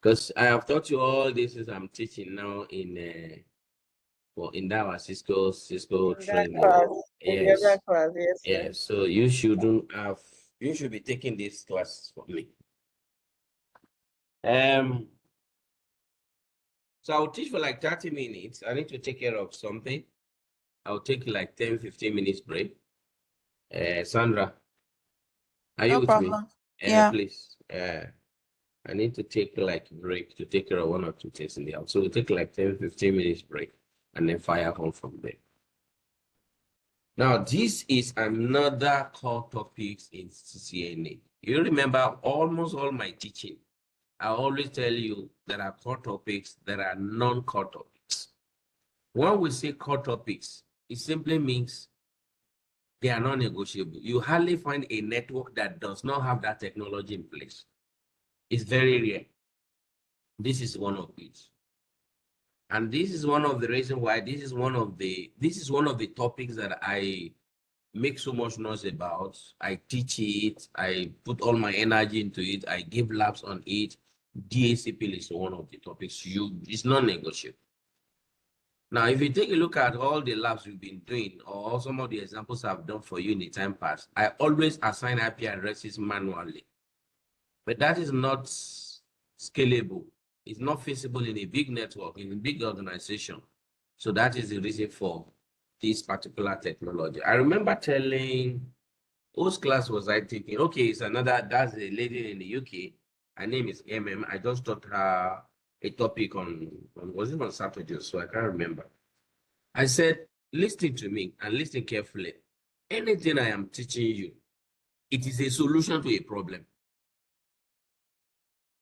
Because I have taught you all this as I'm teaching now in our Cisco training. In the other class, yes. Yes. So you should be taking these classes for me. So I'll teach for like 30 minutes. I need to take care of something. I'll take like 10-15 minutes break. Sandra, are you No with problem. me? Yeah. Please. I need to take like break to take care of 1 or 2 things in the house. So we'll take like 10-15 minutes break and then fire home from there. Now, this is another core topics in CCNA. You remember almost all my teaching. I always tell you there are core topics, there are non-core topics. When we say core topics, it simply means they are non-negotiable. You hardly find a network that does not have that technology in place. It's very rare. This is one of it. And this is one of the reasons why this is one of the topics that I make so much noise about. I teach it, I put all my energy into it, I give labs on it. DHCP is one of the topics it's non-negotiable. Now, if you take a look at all the labs we've been doing, or some of the examples I've done for you in the time past, I always assign IP addresses manually. But that is not scalable. It's not feasible in a big network, in a big organization. So that is the reason for this particular technology. I remember telling, whose class was I taking? Okay, it's that's a lady in the UK. Her name is MM. I just taught her a topic was it on Saturday? So I can't remember. I said, listen to me and listen carefully. Anything I am teaching you, it is a solution to a problem.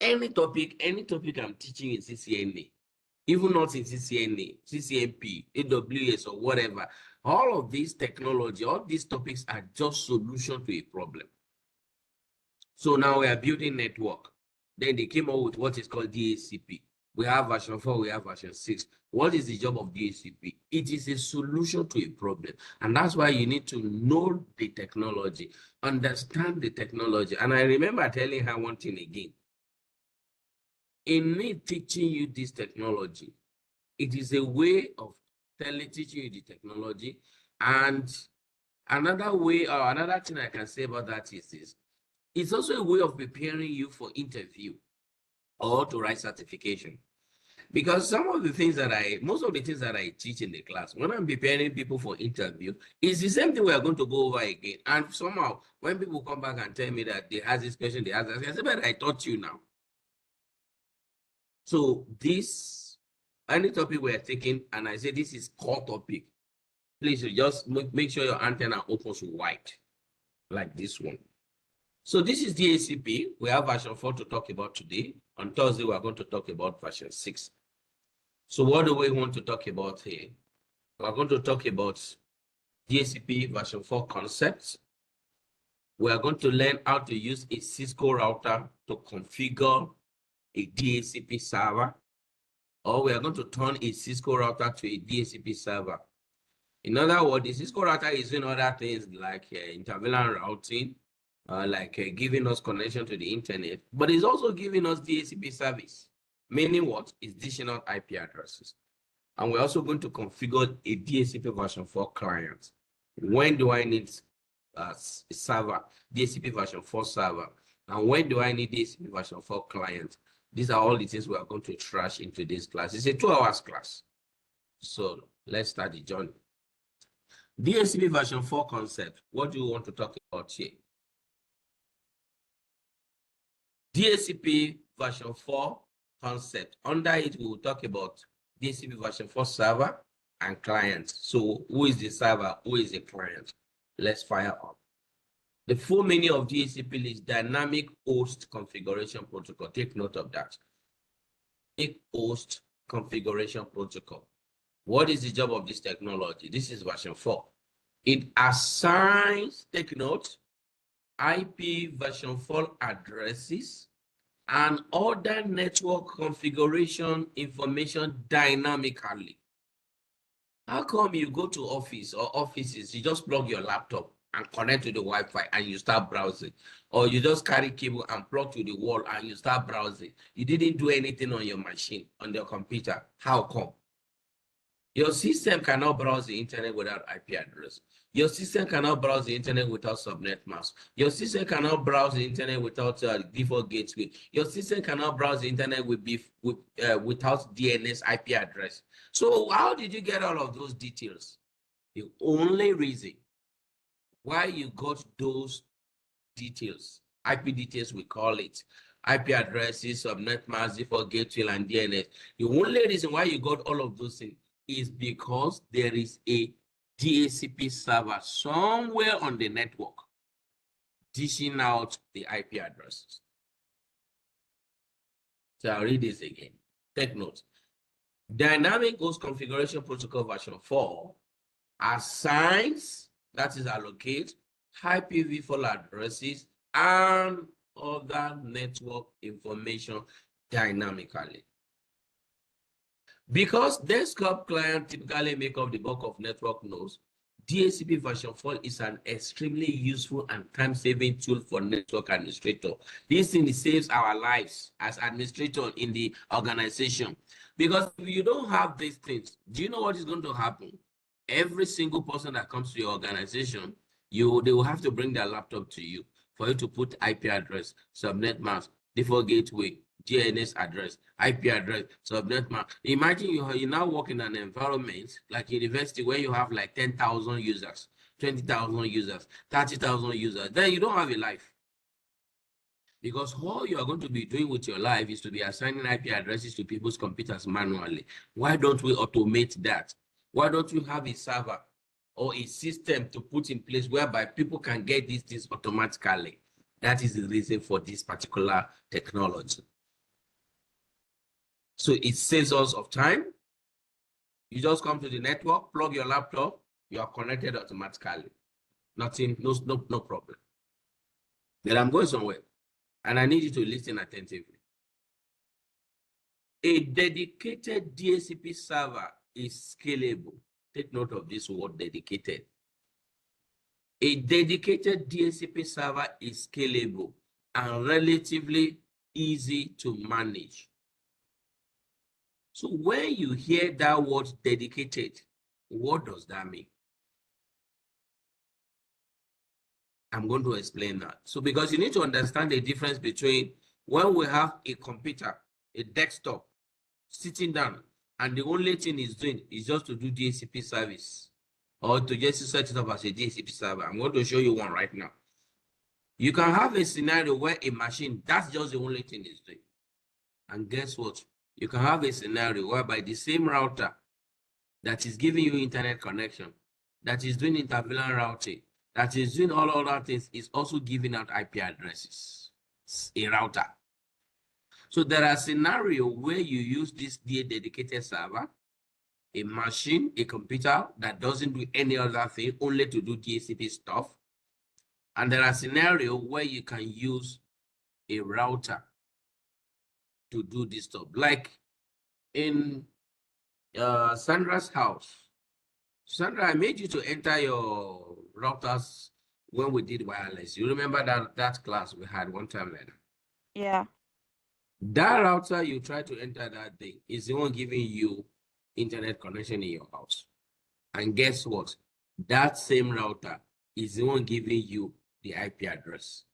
Any topic I'm teaching in CCNA, even not in CCNA, CCNP, AWS, or whatever, all of these technology, all these topics are just solution to a problem. So now we are building network. Then they came up with what is called DHCP. We have version 4, we have version 6. What is the job of DHCP? It is a solution to a problem. And that's why you need to know the technology, understand the technology. And I remember telling her one thing again. In me teaching you this technology, it is a way of teaching you the technology. And another way, or another thing I can say about that is this. It's also a way of preparing you for interview or to write certification. Because some of the things most of the things that I teach in the class, when I'm preparing people for interview, it's the same thing we are going to go over again. And somehow, when people come back and tell me that they ask this question, they ask that, I say, but I taught you now. So any topic we are taking, and I say this is core topic, please just make sure your antenna opens wide, like this one. So this is DHCP. We have version 4 to talk about today. On Thursday, we are going to talk about version 6. So what do we want to talk about here? We're going to talk about DHCP version 4 concepts. We are going to learn how to use a Cisco router to configure a DHCP server, or we are going to turn a Cisco router to a DHCP server. In other words, the Cisco router is doing other things like intervalent routing, giving us connection to the internet, but it's also giving us DHCP service, meaning what is dishing out IP addresses. And we're also going to configure a DHCP version 4 client. When do I need a server, DHCP version 4 server? And when do I need DHCP version 4 client? These are all the things we are going to trash into this class. It's a 2-hour class. So let's start the journey. DHCP version 4 concept. What do you want to talk about here? DHCP version 4 concept. Under it, we will talk about DHCP version 4 server and client. So who is the server? Who is the client? Let's fire up. The full meaning of DHCP is dynamic host configuration protocol. Take note of that. Dynamic host configuration protocol. What is the job of this technology? This is version 4. It assigns, take note, IP version 4 addresses and other network configuration information dynamically. How come you go to office or offices, you just plug your laptop and connect to the Wi-Fi and you start browsing. Or you just carry cable and plug to the wall and you start browsing. You didn't do anything on your machine, on your computer. How come? Your system cannot browse the internet without IP address. Your system cannot browse the internet without subnet mask. Your system cannot browse the internet without default gateway. Your system cannot browse the internet without DNS IP address. So how did you get all of those details? The only reason why you got those details, IP details we call it, IP addresses, subnet mask, default gateway, and DNS. The only reason why you got all of those things is because there is a DHCP server somewhere on the network dishing out the IP addresses. So I'll read this again. Take note. Dynamic host configuration protocol version 4 assigns, that is allocate, IPv4 addresses and other network information dynamically. Because desktop client typically make up the bulk of network nodes, DHCP version 4 is an extremely useful and time-saving tool for network administrator. This thing saves our lives as administrator in the organization. Because if you don't have these things, do you know what is going to happen? Every single person that comes to your organization, they will have to bring their laptop to you for you to put IP address, subnet mask, default gateway, DNS address, IP address, subnet mask. Imagine you now work in an environment like university where you have like 10,000 users, 20,000 users, 30,000 users. Then you don't have a life. Because all you are going to be doing with your life is to be assigning IP addresses to people's computers manually. Why don't we automate that? Why don't you have a server or a system to put in place whereby people can get these things automatically? That is the reason for this particular technology. So it saves us of time. You just come to the network, plug your laptop, you are connected automatically. Nothing, no problem. Then I'm going somewhere, and I need you to listen attentively. A dedicated DHCP server is scalable. Take note of this word, dedicated. A dedicated DHCP server is scalable and relatively easy to manage. So when you hear that word dedicated, what does that mean? I'm going to explain that. So because you need to understand the difference between when we have a computer, a desktop, sitting down, and the only thing it's doing is just to do DHCP service or to just set it up as a DHCP server. I'm going to show you one right now. You can have a scenario where a machine, that's just the only thing it's doing. And guess what? You can have a scenario whereby the same router that is giving you internet connection, that is doing intervalent routing, that is doing all other things, is also giving out IP addresses. It's a router. So there are scenarios where you use this dedicated server, a machine, a computer that doesn't do any other thing, only to do DHCP stuff. And there are scenarios where you can use a router to do this stuff. Like in Sandra's house. Sandra, I made you to enter your routers when we did wireless. You remember that class we had one time later? Yeah. That router you try to enter that day is the one giving you internet connection in your house. And guess what? That same router is the one giving you the IP address.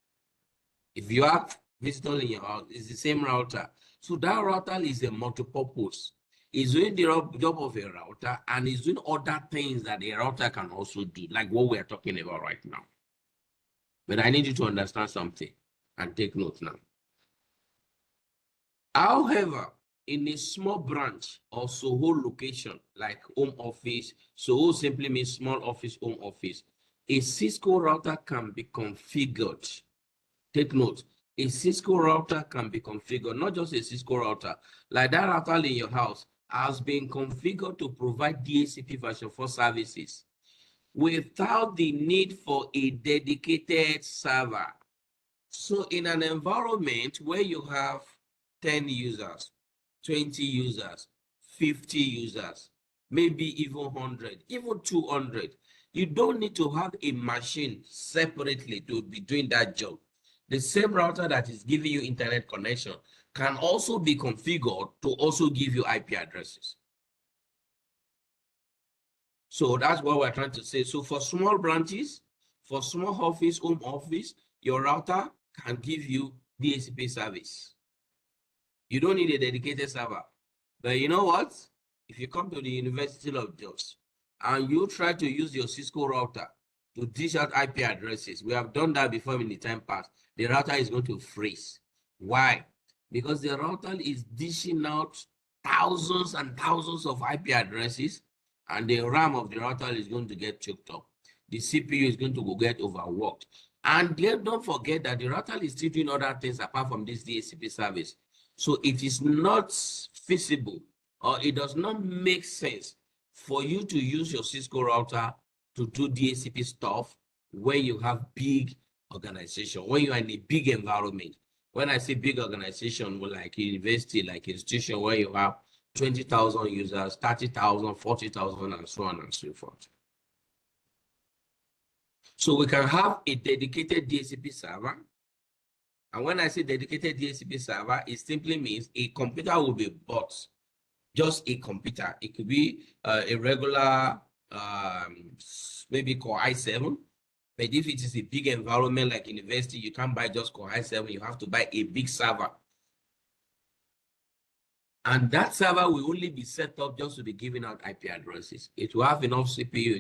If you have visitors in your house, it's the same router. So that router is a multi-purpose. It's doing the job of a router and it's doing other things that a router can also do, like what we're talking about right now. But I need you to understand something and take note now. However, in a small branch or SOHO location, like home office, SOHO simply means small office, home office, a Cisco router can be configured. Take note, a Cisco router can be configured, not just a Cisco router, like that router in your house has been configured to provide DHCP version 4 services without the need for a dedicated server. So in an environment where you have 10 users, 20 users, 50 users, maybe even 100, even 200, You don't need to have a machine separately to be doing that job. The same router that is giving you internet connection can also be configured to also give you IP addresses. So that's what we're trying to say. So for small branches, for small office, home office, your router can give you DHCP service. You don't need a dedicated server. But you know what? If you come to the University of Jos and you try to use your Cisco router to dish out IP addresses, we have done that before in the time past, the router is going to freeze. Why? Because the router is dishing out thousands and thousands of IP addresses, and the RAM of the router is going to get choked up. The CPU is going to get overworked. And then don't forget that the router is still doing other things apart from this DHCP service. So it is not feasible, or it does not make sense for you to use your Cisco router to do DHCP stuff when you have big organization, when you are in a big environment. When I say big organization, like university, like institution, where you have 20,000 users, 30,000, 40,000, and so on and so forth. So we can have a dedicated DHCP server. And when I say dedicated DHCP server, it simply means a computer will be bought, just a computer. It could be a regular, maybe Core i7. But if it is a big environment like university, you can't buy just Core i7. You have to buy a big server. And that server will only be set up just to be giving out IP addresses. It will have enough CPU,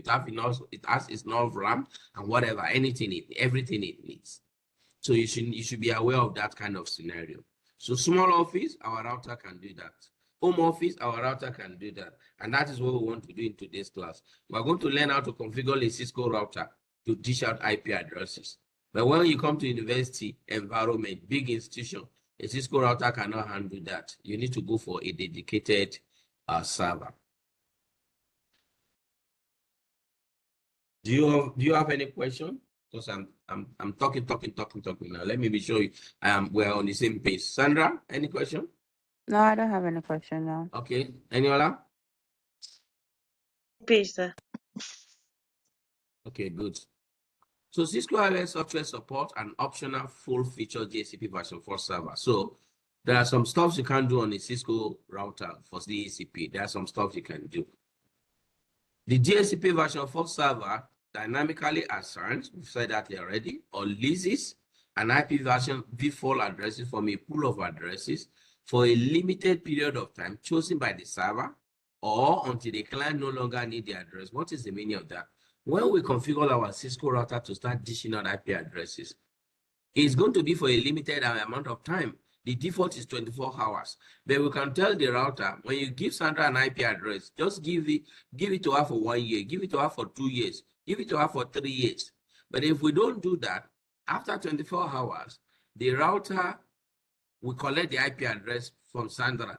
it has enough RAM, and whatever, everything it needs. So you should be aware of that kind of scenario. So small office, our router can do that. Home office, our router can do that. And that is what we want to do in today's class. We're going to learn how to configure a Cisco router to dish out IP addresses. But when you come to university environment, big institution, a Cisco router cannot handle that. You need to go for a dedicated server. Do you have any question? Because I'm talking now. Let me be sure we're on the same page. Sandra, any question? No, I don't have any question now. Okay. Eniola? Page, sir. Okay, good. So Cisco iOS software support an optional full-feature DHCP version 4 server. So there are some stuff you can't do on a Cisco router for DHCP. There are some stuff you can do. The DHCP version 4 server dynamically assigns, we've said that already, or leases an IP version v4 addresses from a pool of addresses for a limited period of time chosen by the server or until the client no longer needs the address. What is the meaning of that? When we configure our Cisco router to start dishing out IP addresses, it's going to be for a limited amount of time. The default is 24 hours. But we can tell the router, when you give Sandra an IP address, just give it to her for 1 year, give it to her for 2 years, give it to her for 3 years. But if we don't do that, after 24 hours, the router will collect the IP address from Sandra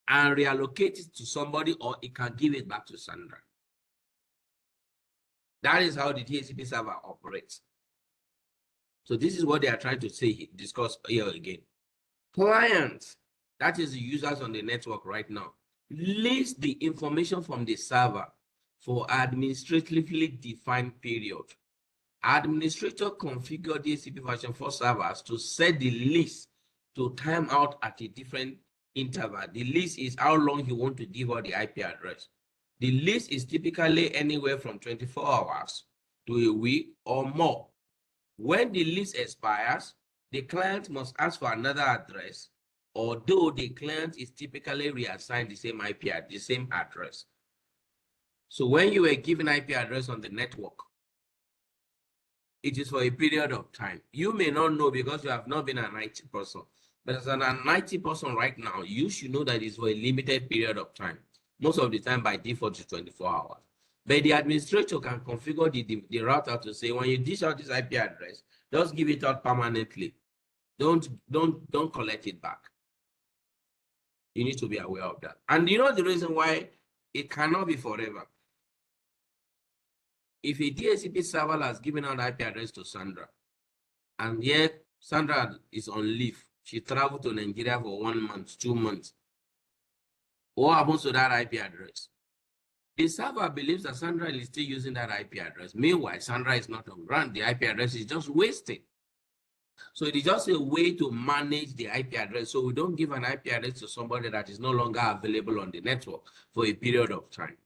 and reallocate it to somebody, or it can give it back to Sandra. That is how the DHCP server operates. So this is what they are trying to say, discuss here again. Clients, that is the users on the network right now, lease the information from the server for administratively defined period. Administrator configure DHCP version 4 servers to set the lease to time out at a different interval. The lease is how long you want to give out the IP address. The lease is typically anywhere from 24 hours to a week or more. When the lease expires, the client must ask for another address, although the client is typically reassigned the same IP at the same address. So when you were given IP address on the network, it is for a period of time. You may not know because you have not been an IT person, but as an IT person right now, you should know that it's for a limited period of time. Most of the time by default is 24 hours. But the administrator can configure the router to say, when you dish out this IP address, just give it out permanently. Don't collect it back. You need to be aware of that. And you know the reason why it cannot be forever. If a DHCP server has given out IP address to Sandra, and yet Sandra is on leave, she traveled to Nigeria for 1 month, 2 months, what happens to that IP address? The server believes that Sandra is still using that IP address. Meanwhile, Sandra is not on ground. The IP address is just wasted. So it is just a way to manage the IP address. So we don't give an IP address to somebody that is no longer available on the network for a period of time.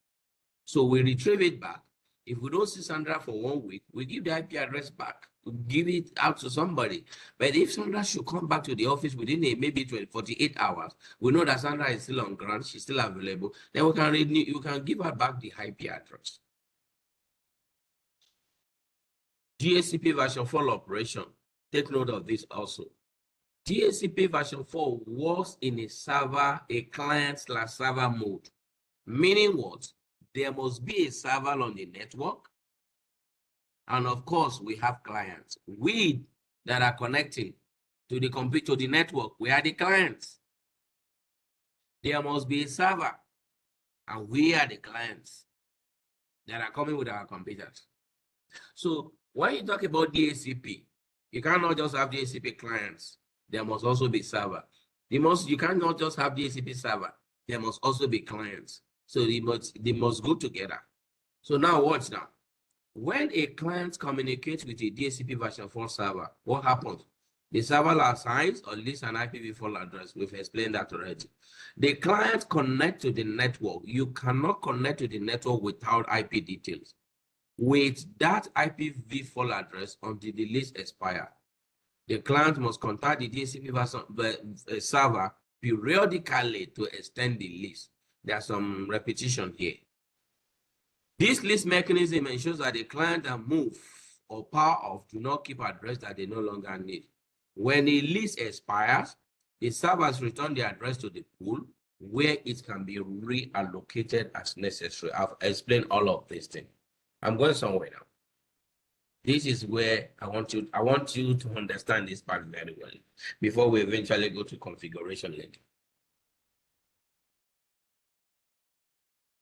So we retrieve it back. If we don't see Sandra for 1 week, we give the IP address back. We give it out to somebody. But if Sandra should come back to the office within maybe 48 hours, we know that Sandra is still on ground, she's still available, then you can give her back the IP address. DHCP version 4 operation. Take note of this also. DHCP version 4 works in a client/server mode. Meaning what? There must be a server on the network. And of course, we have clients. We that are connecting to the computer, to the network, we are the clients. There must be a server. And we are the clients that are coming with our computers. So when you talk about DHCP, you cannot just have DHCP clients. There must also be server. You cannot just have DHCP server. There must also be clients. So they must go together. So now watch now. When a client communicates with a DHCP version 4 server, what happens? The server assigns or lists an IPv4 address. We've explained that already. The client connects to the network. You cannot connect to the network without IP details. With that IPv4 address until the list expires. The client must contact the DHCP version server periodically to extend the list. There's some repetition here. This list mechanism ensures that the client that move or power off do not keep address that they no longer need. When a list expires, the servers return the address to the pool where it can be reallocated as necessary. I've explained all of these things. I'm going somewhere now. This is where I want you to understand this part very well before we eventually go to configuration later.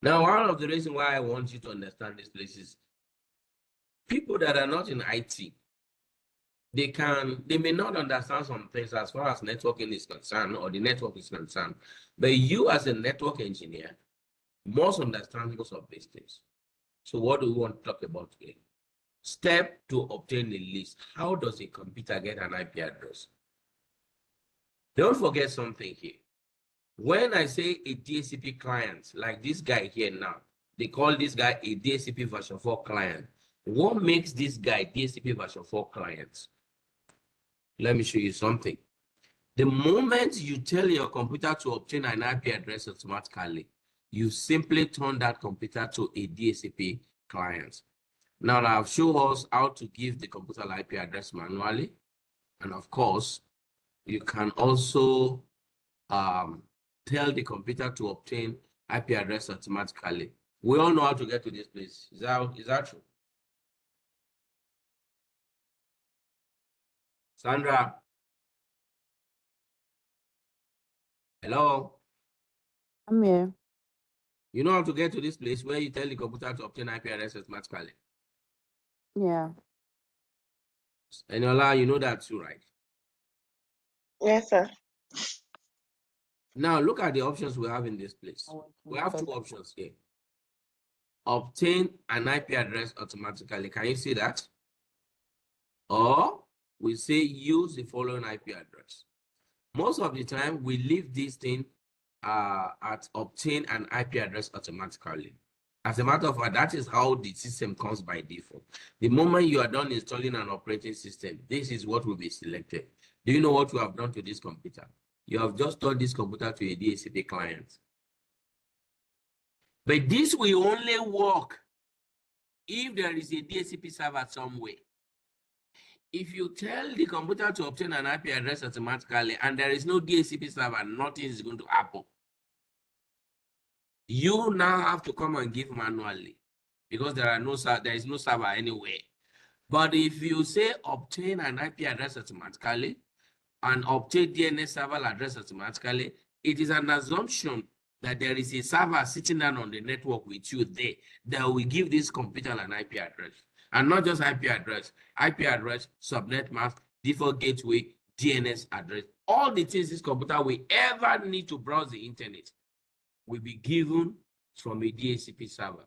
Now, one of the reasons why I want you to understand this place is people that are not in IT, they may not understand some things as far as networking is concerned or the network is concerned. But you as a network engineer must understand most of these things. So what do we want to talk about today? Step to obtain the list. How does a computer get an IP address? Don't forget something here. When I say a DHCP client, like this guy here now, they call this guy a DHCP version 4 client. What makes this guy DHCP version 4 client? Let me show you something. The moment you tell your computer to obtain an IP address automatically, you simply turn that computer to a DHCP client. Now I've shown us how to give the computer IP address manually. And of course, you can also tell the computer to obtain IP address automatically. We all know how to get to this place. Is that true? Sandra? Hello? I'm here. You know how to get to this place where you tell the computer to obtain IP address automatically? Yeah. Eniola, you know that too, right? Yes, sir. Now look at the options we have in this place. We have two options here. Obtain an IP address automatically. Can you see that? Or we say use the following IP address. Most of the time, we leave this thing at obtain an IP address automatically. As a matter of fact, that is how the system comes by default. The moment you are done installing an operating system, this is what will be selected. Do you know what you have done to this computer? You have just turned this computer to a DHCP client. But this will only work if there is a DHCP server somewhere. If you tell the computer to obtain an IP address automatically and there is no DHCP server, nothing is going to happen. You now have to come and give manually because there is no server anywhere. But if you say obtain an IP address automatically and obtain DNS server address automatically, it is an assumption that there is a server sitting down on the network with you there that will give this computer an IP address. And not just IP address, subnet mask, default gateway, DNS address. All the things this computer will ever need to browse the internet will be given from a DHCP server.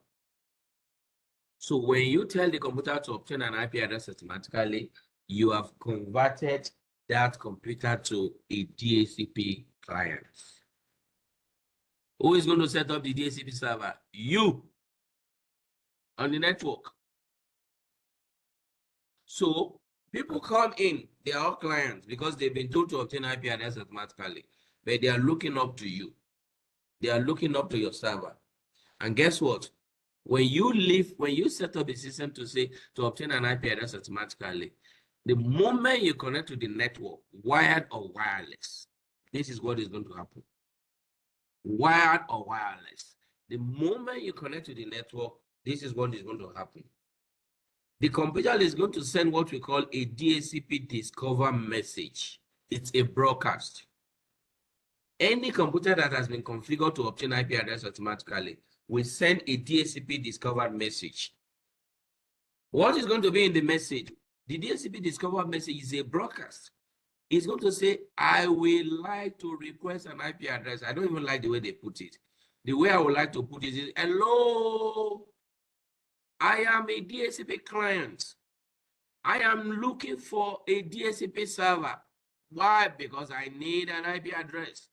So when you tell the computer to obtain an IP address automatically, you have converted that computer to a DHCP client. Who is going to set up the DHCP server? You on the network. So people come in, they are all clients because they've been told to obtain IP address automatically, but they are looking up to you. They are looking up to your server. And guess what? When you set up a system to obtain an IP address automatically, the moment you connect to the network, wired or wireless, this is what is going to happen. Wired or wireless. The moment you connect to the network, this is what is going to happen. The computer is going to send what we call a DHCP discover message. It's a broadcast. Any computer that has been configured to obtain IP address automatically will send a DHCP discovered message. What is going to be in the message? The DHCP discovered message is a broadcast. It's going to say, I will like to request an IP address. I don't even like the way they put it. The way I would like to put it is, hello, I am a DHCP client. I am looking for a DHCP server. Why? Because I need an IP address.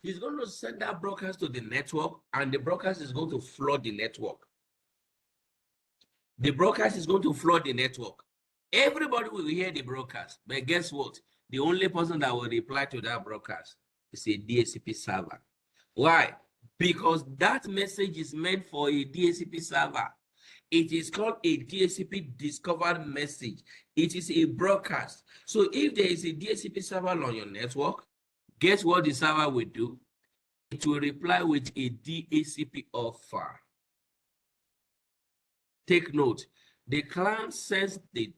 He's going to send that broadcast to the network, and the broadcast is going to flood the network. The broadcast is going to flood the network. Everybody will hear the broadcast, but guess what? The only person that will reply to that broadcast is a DHCP server. Why? Because that message is meant for a DHCP server. It is called a DHCP discovered message. It is a broadcast. So if there is a DHCP server on your network, guess what the server will do? It will reply with a DHCP offer. Take note, the client sends the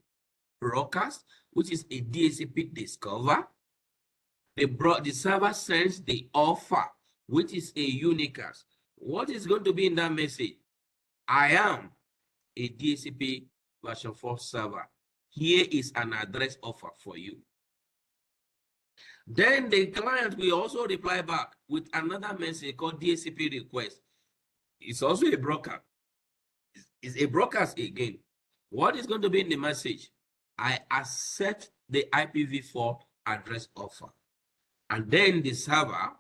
broadcast, which is a DHCP discover. The server sends the offer, which is a unicast. What is going to be in that message? I am a DHCP version 4 server. Here is an address offer for you. Then the client will also reply back with another message called DHCP request. It's also a broadcast. It's a broadcast again. What is going to be in the message? I accept the IPv4 address offer. And then the server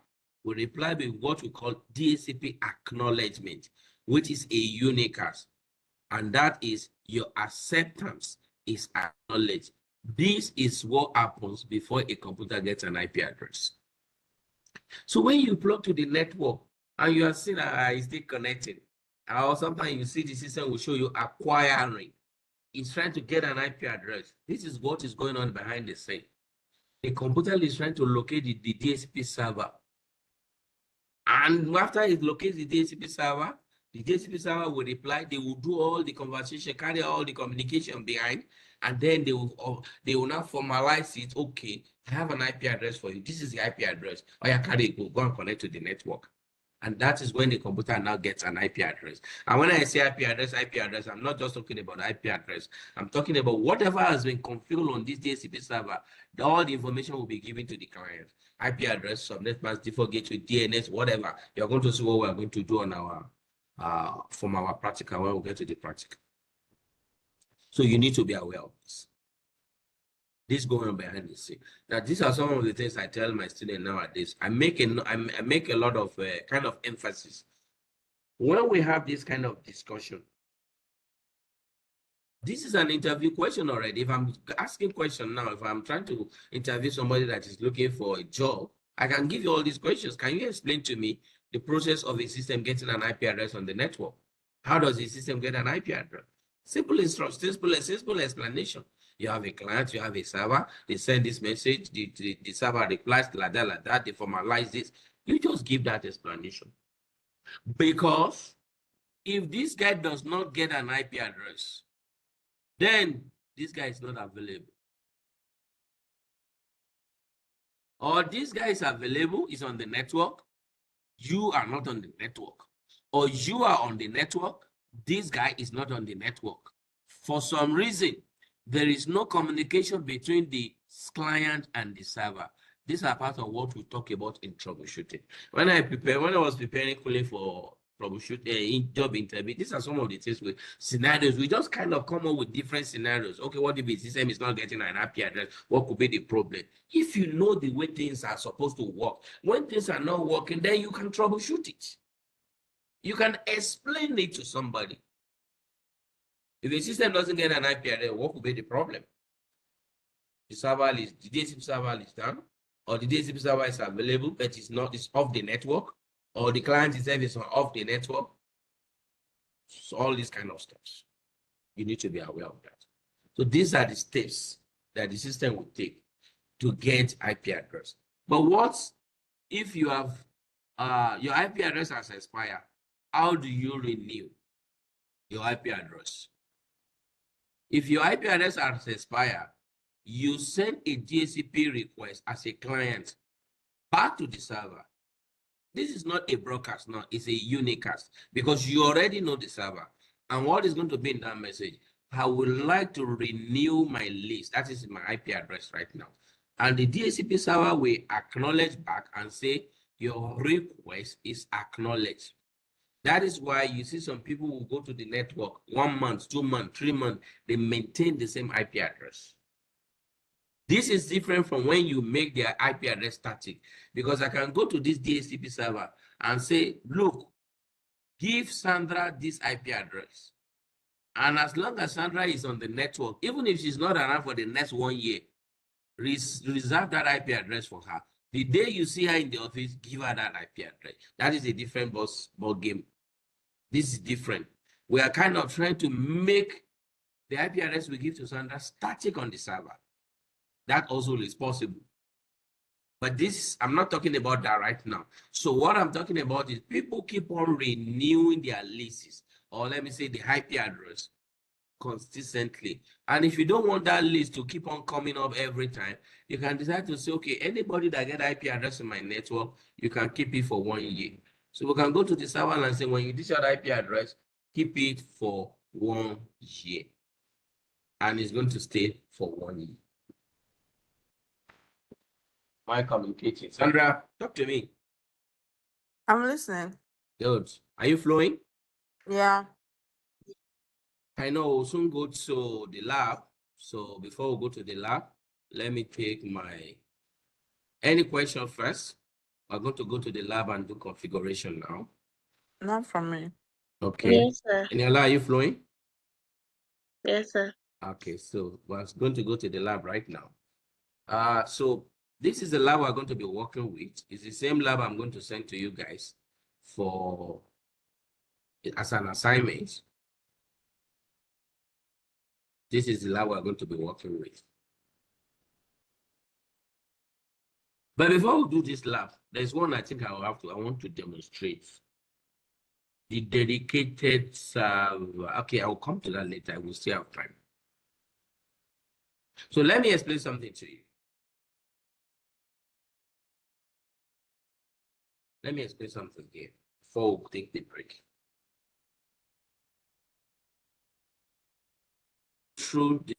will reply with what we call DHCP acknowledgement, which is a unicast. And that is your acceptance is acknowledged. This is what happens before a computer gets an IP address. So when you plug to the network and you are seeing it's still connecting, or sometimes you see the system will show you acquiring. It's trying to get an IP address. This is what is going on behind the scene. The computer is trying to locate the DHCP server. And after it locates the DHCP server will reply. They will do all the conversation, carry all the communication behind, and then they will now formalize it. Okay, I have an IP address for you. This is the IP address. Oh yeah, carry it, go and connect to the network. And that is when the computer now gets an IP address. And when I say IP address, I'm not just talking about IP address. I'm talking about whatever has been configured on this DHCP server. All the information will be given to the client. IP address, subnet mask, default gateway, DNS, whatever. You're going to see what we're going to do on our from our practical when we get to the practical. So you need to be aware of this. This going on behind the scene. Now, these are some of the things I tell my students nowadays. I make a lot of kind of emphasis. When we have this kind of discussion, this is an interview question already. If I'm asking question now, if I'm trying to interview somebody that is looking for a job, I can give you all these questions. Can you explain to me the process of a system getting an IP address on the network? How does the system get an IP address? Simple instruction, simple explanation. You have a client, you have a server, they send this message, the server replies like that, they formalize this. You just give that explanation. Because if this guy does not get an IP address, then this guy is not available. Or this guy is available, is on the network, you are not on the network. Or you are on the network, this guy is not on the network. For some reason, there is no communication between the client and the server. These are part of what we talk about in troubleshooting. When I was preparing fully for troubleshoot, in job interview. These are some of the things with scenarios. We just kind of come up with different scenarios. Okay, what if the system is not getting an IP address? What could be the problem? If you know the way things are supposed to work, when things are not working, then you can troubleshoot it. You can explain it to somebody. If the system doesn't get an IP address, what could be the problem? The server list, the DHCP server is down, or the DHCP server is available, but it's off the network, or the client itself is off the network. So all these kind of steps. You need to be aware of that. So these are the steps that the system will take to get IP address. But what if you have your IP address has expired? How do you renew your IP address? If your IP address has expired, you send a DHCP request as a client back to the server. This is not a broadcast now, it's a unicast because you already know the server. And what is going to be in that message? I would like to renew my list. That is my IP address right now. And the DHCP server will acknowledge back and say, your request is acknowledged. That is why you see some people will go to the network 1 month, 2 months, 3 months, they maintain the same IP address. This is different from when you make their IP address static, because I can go to this DHCP server and say, look, give Sandra this IP address. And as long as Sandra is on the network, even if she's not around for the next 1 year, reserve that IP address for her. The day you see her in the office, give her that IP address. That is a different ball game. This is different. We are kind of trying to make the IP address we give to Sandra static on the server. That also is possible. But this, I'm not talking about that right now. So what I'm talking about is people keep on renewing their leases, or let me say the IP address consistently. And if you don't want that list to keep on coming up every time, you can decide to say, okay, anybody that get IP address in my network, you can keep it for 1 year. So we can go to the server and say, when you dish out IP address, keep it for 1 year. And it's going to stay for 1 year. My communicating. Sandra, talk to me. I'm listening. Good. Are you flowing? Yeah. I know we'll soon go to the lab. So before we go to the lab, let me take any question first. We're going to go to the lab and do configuration now. Not from me. Okay. Yes, sir. Eniela, are you flowing? Yes, sir. Okay, so we're going to go to the lab right now. So this is the lab we're going to be working with. It's the same lab I'm going to send to you guys for as an assignment. This is the lab we're going to be working with. But before we do this lab, there's one I think I want to demonstrate. The dedicated server. Okay, I'll come to that later. I will still have time. So let me explain something to you. Let me explain something here before we take the break. Through the,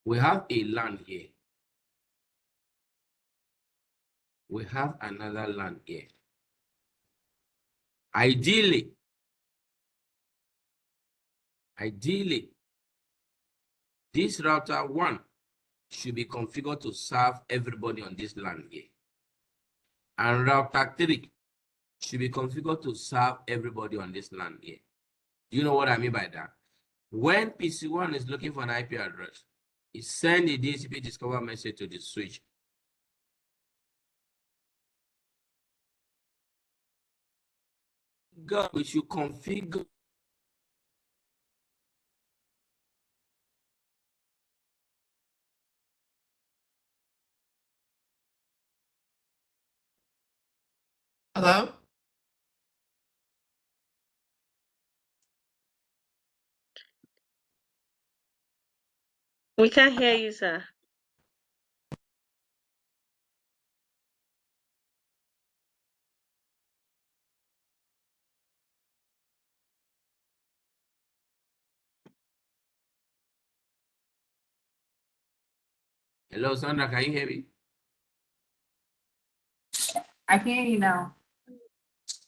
we have a LAN here. We have another LAN here. Ideally, this router 1 should be configured to serve everybody on this LAN here. And router 3 should be configured to serve everybody on this LAN here. Do you know what I mean by that? When PC1 is looking for an IP address, it sends a DHCP discover message to the switch. We should configure. Hello? We can't hear you, sir. Hello, Sandra, can you hear me? I can hear you now.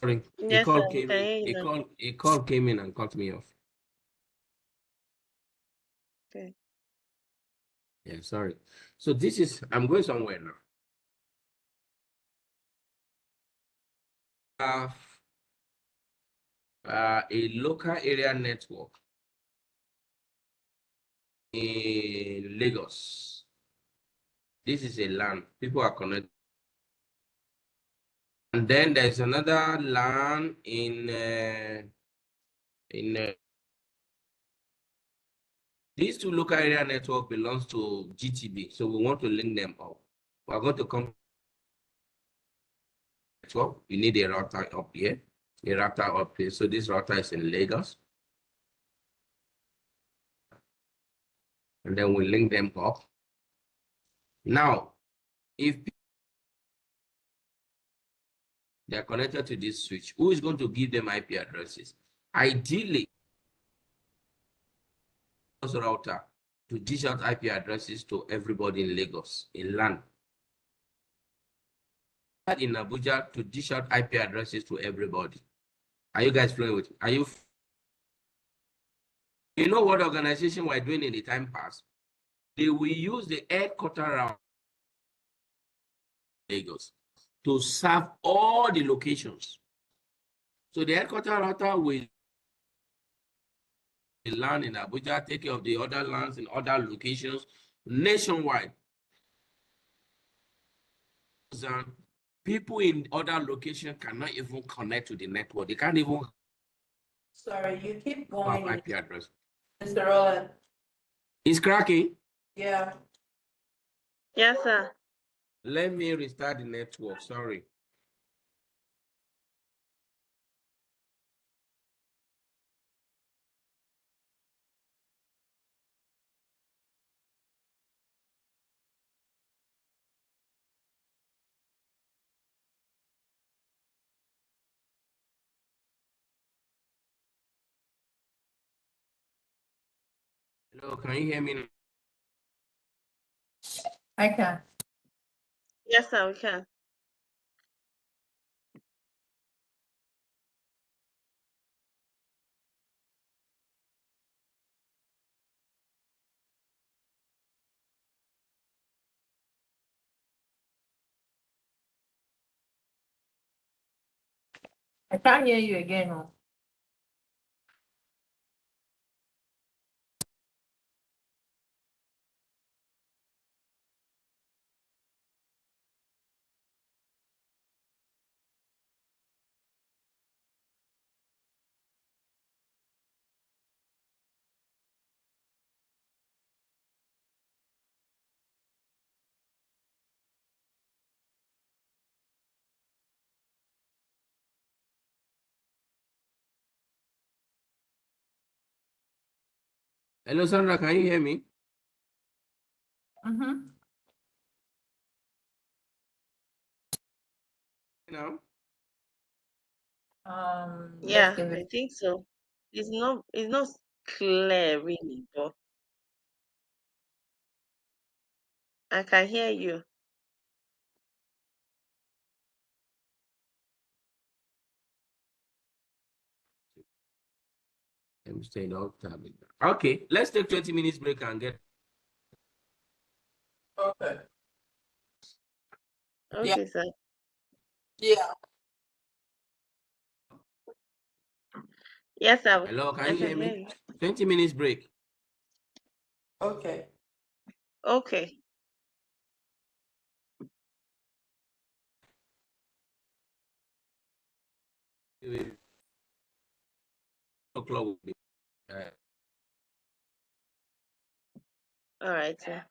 Sorry, Yes, sir. We can hear you now. a call came in and cut me off. Okay. Yeah, sorry. So this is, I'm going somewhere now. Have a local area network in Lagos. This is a LAN. People are connected. And then there's another LAN in these two local area network belongs to GTB. So we want to link them up. We're going to come network. We need a router up here. A router up here. So this router is in Lagos. And then we link them up. Now, if they're connected to this switch, who is going to give them IP addresses? Ideally, router to dish out IP addresses to everybody in Lagos, in LAN. In Abuja to dish out IP addresses to everybody. Are you guys playing with? Are you? You know what organization we're doing in the time past? They will use the headquarter around Lagos to serve all the locations. So the headquarter router will land in Abuja, take care of the other lands in other locations nationwide. And people in other locations cannot even connect to the network. They can't even Sorry, you keep have going. IP address. Mr. Roland. It's cracking. Yeah. Yes, sir. Let me restart the network. Sorry. Hello, can you hear me now? I can. Yes, sir. We can. I can't hear you again. Oh. Hello, Sandra, can you hear me? Mm-hmm. Now? Just Yeah, give I it. think so. It's not clear really, but I can hear you. I'm staying all time. Okay, let's take 20 minutes break and get. Okay. Yeah. Okay, sir. Yeah. Yes, sir. Hello, can I you can hear hear me? you. 20 minutes break. Okay. Okay. O'clock will be. All right, sir.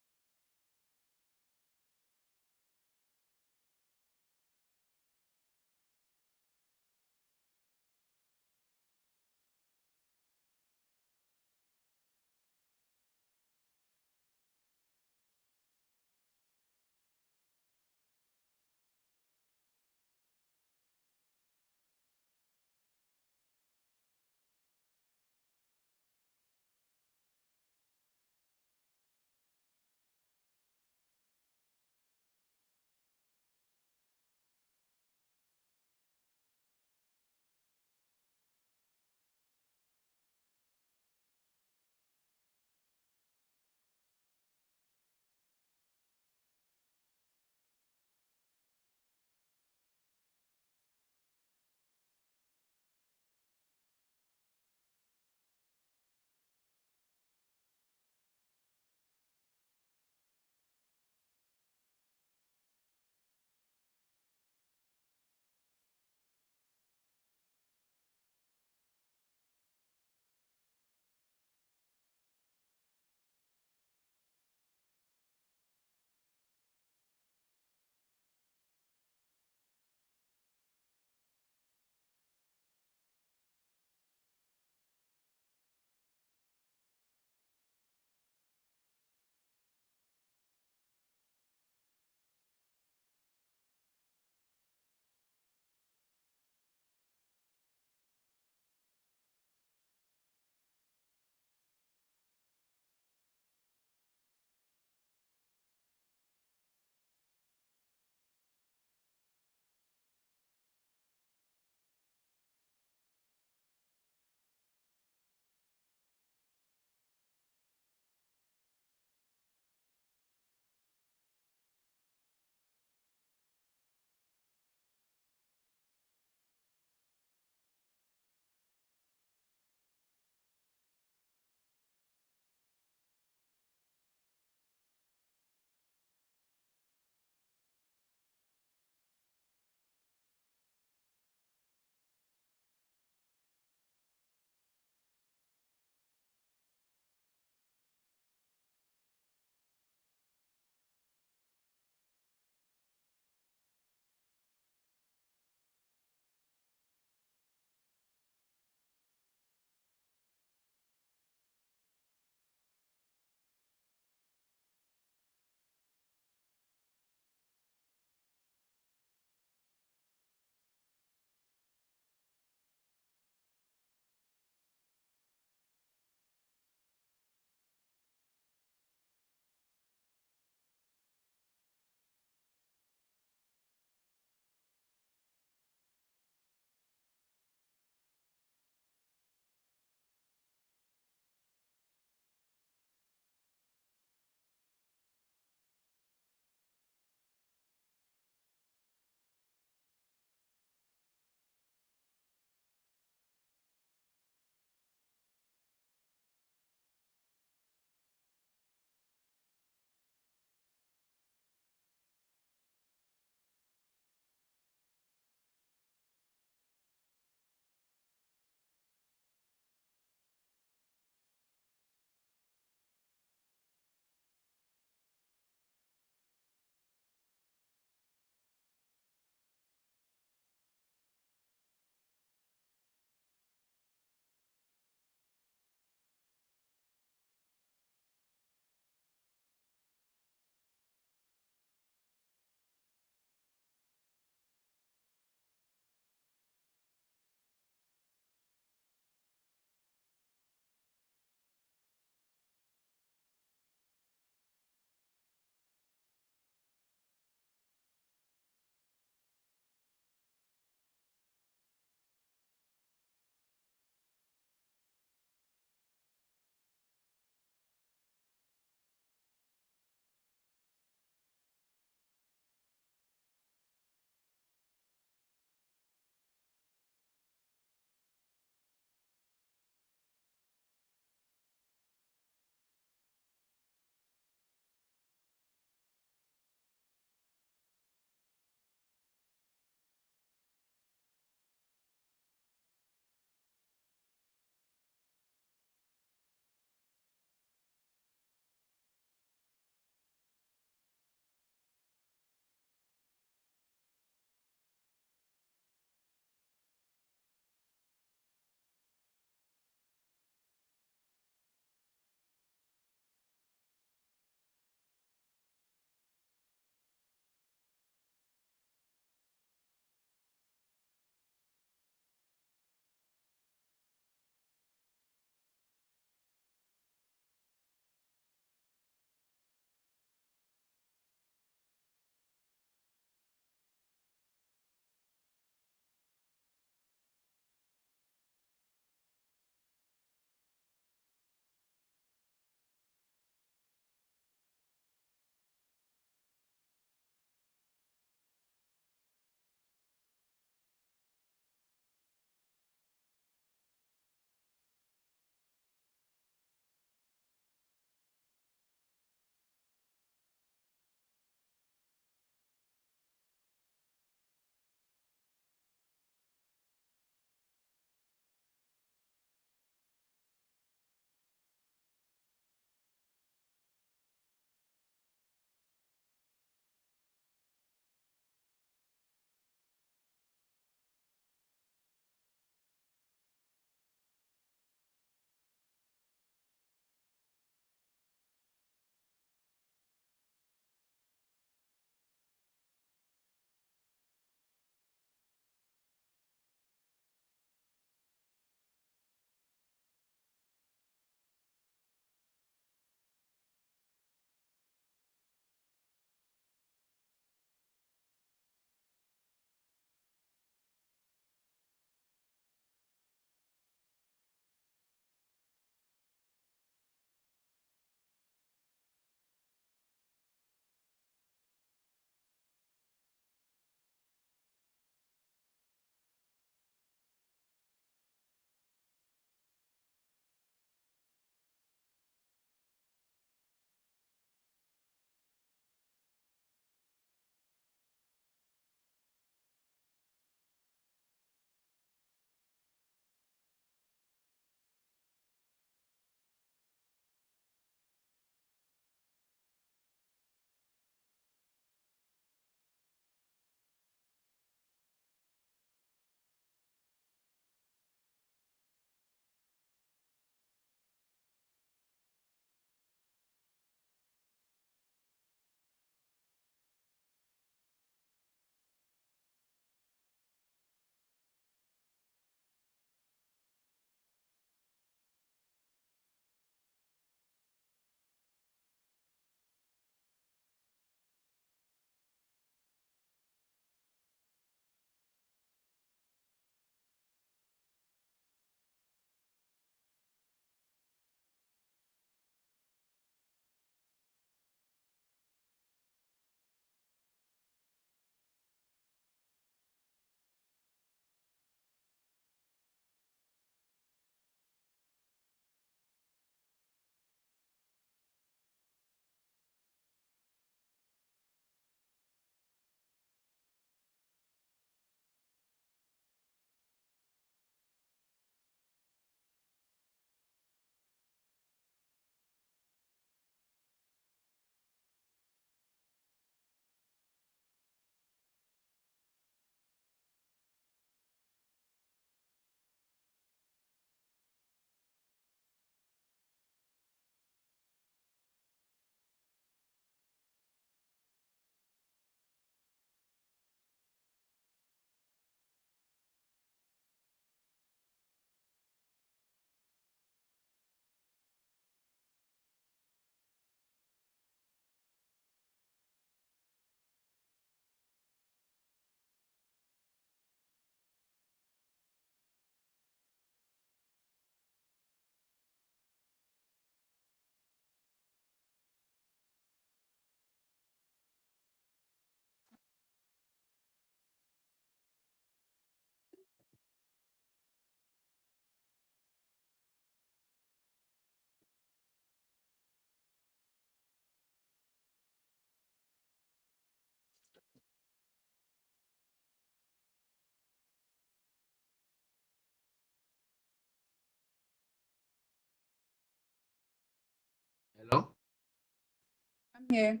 here.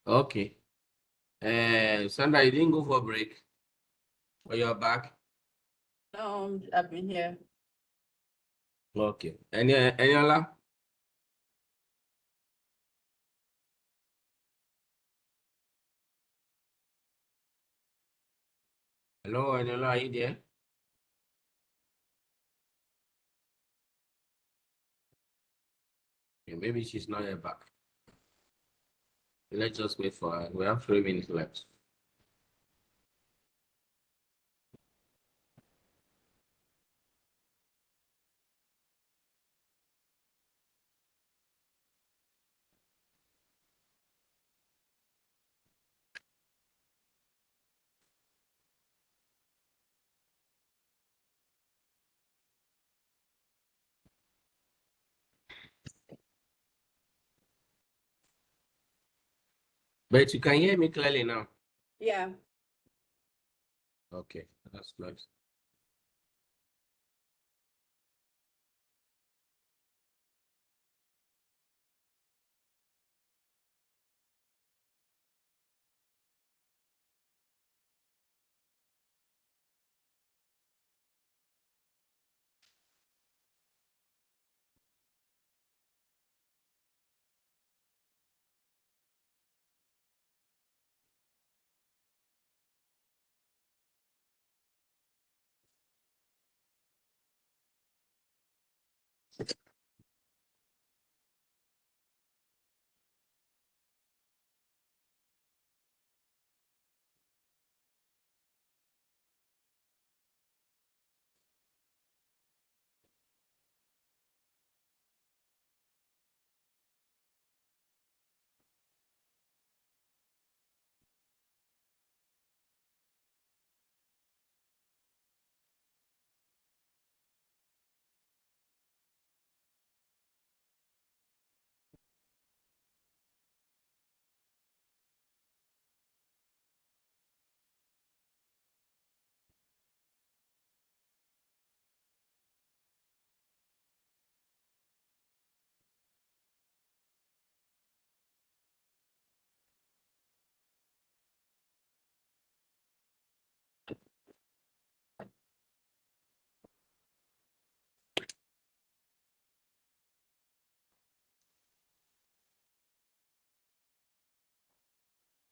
Okay. Sandra, you didn't go for a break? Or you're back? No, I've been here. Okay. Any other? Hello, Aniola, are you there? Okay, maybe she's not yet back. Let's just wait for her. We have 3 minutes left. But you can hear me clearly now. Yeah. Okay, that's nice.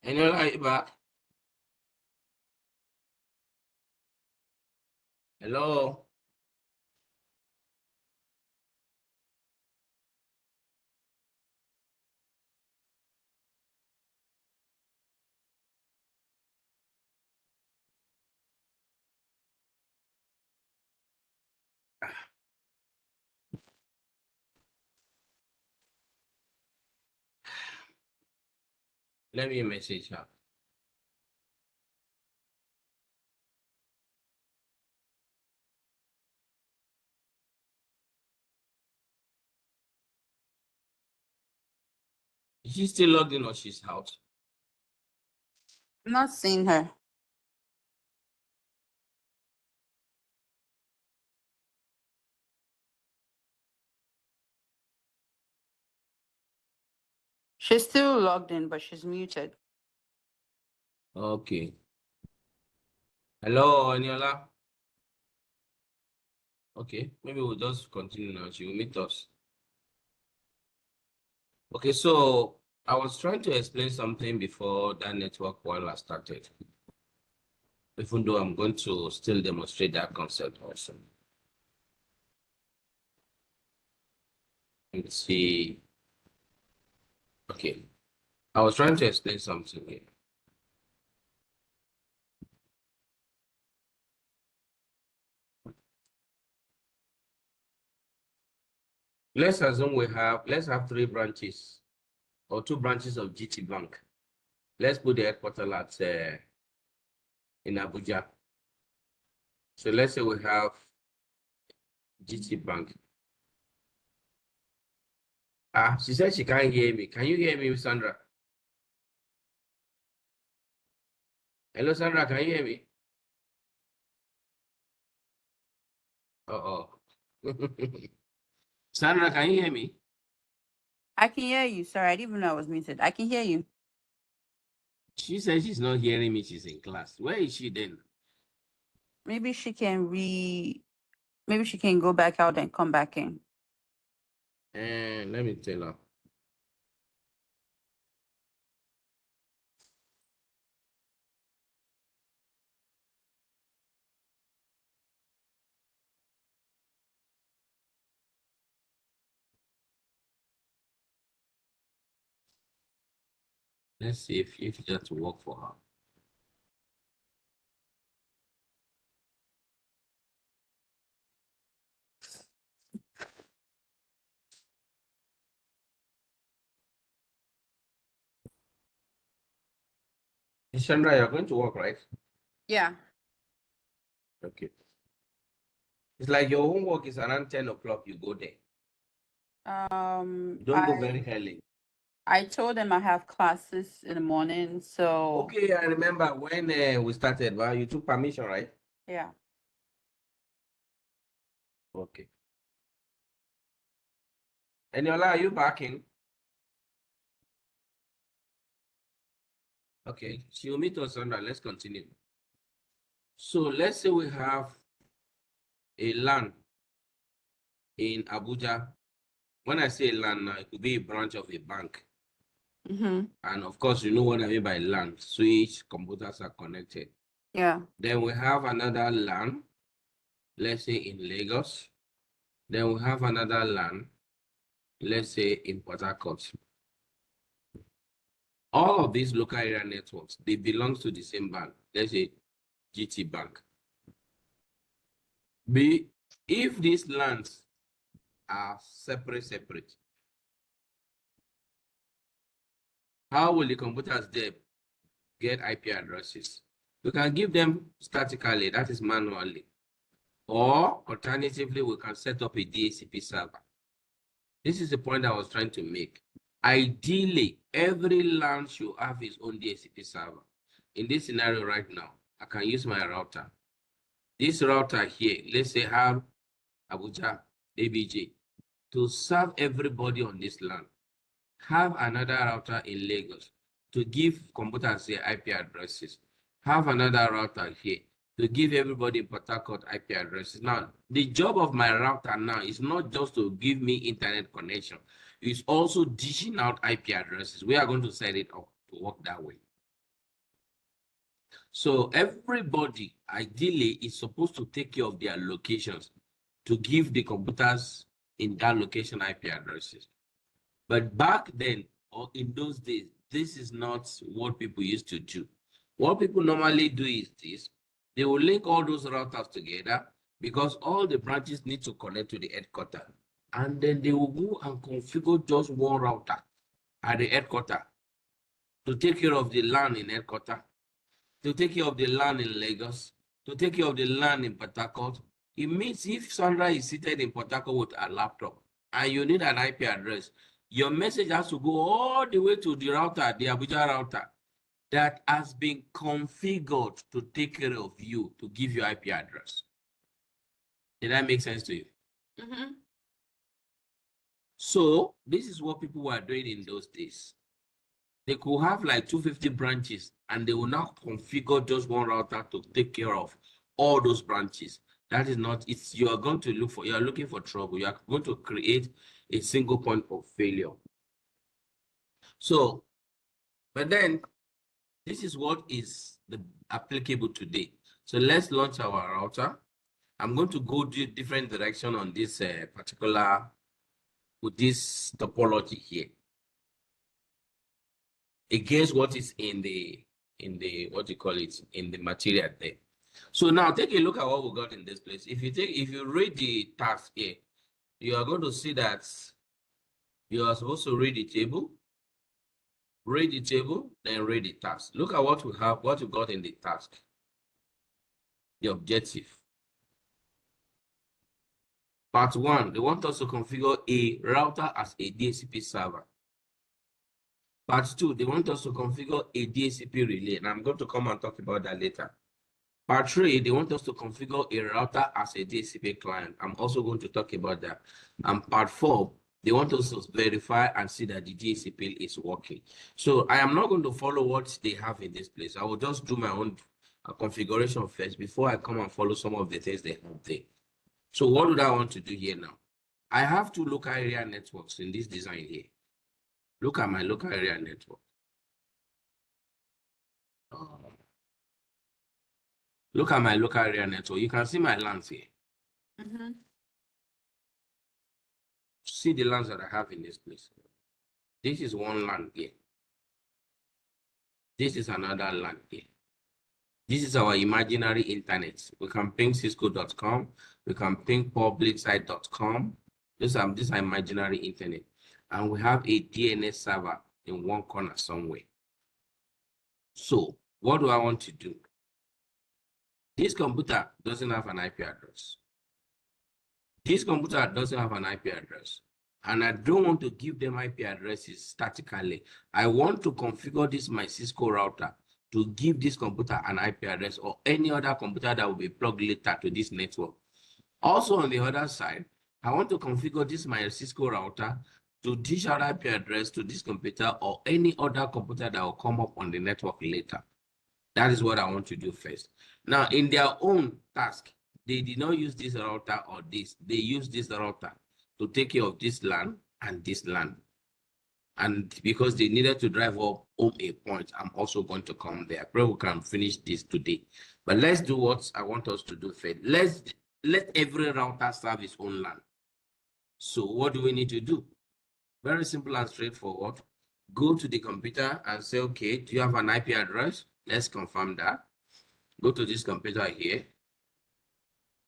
Aniola, are you back? Hello? Let me message her. Is she still logged in or she's out? Not seeing her. She's still logged in, but she's muted. Okay. Hello, Aniola? Okay, maybe we'll just continue now. She will meet us. Okay, so I was trying to explain something before that network while I started. Even though I'm going to still demonstrate that concept also. Let's see. Okay, I was trying to explain something here. Let's assume let's have 3 branches or 2 branches of GT Bank. Let's put the headquarters at in Abuja. So let's say we have GT Bank. She said she can't hear me. Can you hear me, Sandra? Hello, Sandra, can you hear me? Uh-oh. Sandra, can you hear me? I can hear you. Sorry, I didn't even know I was muted. I can hear you. She says she's not hearing me. She's in class. Where is she then? Maybe she can maybe she can go back out and come back in. And let me tell her. Let's see if that will work for her. Chandra, you're going to work, right? Yeah. Okay. It's like your homework is around 10 o'clock. You go there. Don't go very early. I told them I have classes in the morning, so Okay, I remember when we started. Well, you took permission, right? yeah. Okay. Eniola, are you backing? Okay, she'll meet us Sandra. Let's continue. So let's say we have a land in Abuja. When I say land now, it could be a branch of a bank. And of course, you know what I mean by LAN. Switch, computers are connected. Yeah. Then we have another LAN, let's say in Lagos. Then we have another LAN, let's say in Port Harcourt. All of these local area networks, they belong to the same bank, let's say GT Bank. If these LANs are separate, how will the computers there get IP addresses? We can give them statically, that is manually. Or alternatively, we can set up a DHCP server. This is the point I was trying to make. Ideally, every LAN should have its own DHCP server. In this scenario right now, I can use my router. This router here, let's say have Abuja, ABJ, to serve everybody on this LAN. Have another router in Lagos to give computers their IP addresses. Have another router here to give everybody in Port Harcourt IP addresses. Now, the job of my router now is not just to give me internet connection. It's also dishing out IP addresses. We are going to set it up to work that way. So everybody, ideally, is supposed to take care of their locations to give the computers in that location IP addresses. But back then, or in those days, this is not what people used to do. What people normally do is this. They will link all those routers together because all the branches need to connect to the headquarters. And then they will go and configure just one router at the headquarters to take care of the LAN in headquarters, to take care of the LAN in Lagos, to take care of the LAN in Port Harcourt. It means if Sandra is seated in Port Harcourt with a laptop and you need an IP address, your message has to go all the way to the router, the Abuja router, that has been configured to take care of you, to give you IP address. Did that make sense to you? So this is what people were doing in those days. They could have like 250 branches and they will now configure just one router to take care of all those branches. That is not, it's, you are going to look for, you are looking for trouble. You are going to create a single point of failure. So, but then this is what is applicable today. So let's launch our router. I'm going to go to different direction on this particular, with this topology here, against what is in the what you call it, in the material there. So now take a look at what we got in this place. If you read the task here, you are going to see that you are supposed to read the table, then read the task. Look at what we have, what you got in the task. The objective. Part 1, they want us to configure a router as a DHCP server. Part 2, they want us to configure a DHCP relay, and I'm going to come and talk about that later. Part 3, they want us to configure a router as a DHCP client. I'm also going to talk about that. And part 4, They want us to verify and see that the DHCP is working. So I am not going to follow what they have in this place. I will just do my own configuration first before I come and follow some of the things they have there. So what do I want to do here now? I have two local area networks in this design here. Look at my local area network. Look at my local area network. You can see my LANs here. Mm-hmm. See the LANs that I have in this place. This is one LAN here. This is another LAN here. This is our imaginary internet. We can ping cisco.com. We can ping publicsite.com. This is our imaginary internet. And we have a DNS server in one corner somewhere. So what do I want to do? This computer doesn't have an IP address. This computer doesn't have an IP address. And I don't want to give them IP addresses statically. I want to configure this my Cisco router to give this computer an IP address or any other computer that will be plugged later to this network. Also on the other side, I want to configure this my Cisco router to dish out IP address to this computer or any other computer that will come up on the network later. That is what I want to do first. Now, in their own task, they did not use this router or this. They use this router to take care of this LAN and this LAN. And because they needed to drive up home a point, I'm also going to come there. Probably we can finish this today. But let's do what I want us to do first. Let every router serve its own LAN. So what do we need to do? Very simple and straightforward. Go to the computer and say, okay, do you have an IP address? Let's confirm that. Go to this computer here.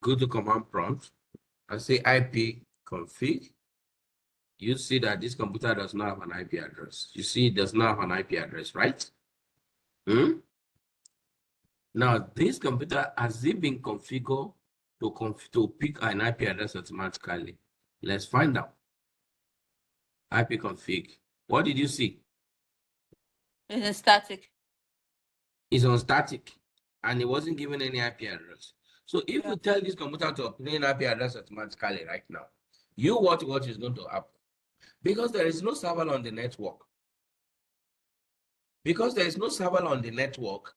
Go to command prompt and say IP config. You see that this computer does not have an IP address. You see it does not have an IP address, right? Now, this computer has it been configured to pick an IP address automatically. Let's find out. IP config. What did you see? It's static. It's on static, and it wasn't given any IP address. So if you tell this computer to obtain IP address automatically right now, you watch what is going to happen. Because there is no server on the network. Because there is no server on the network,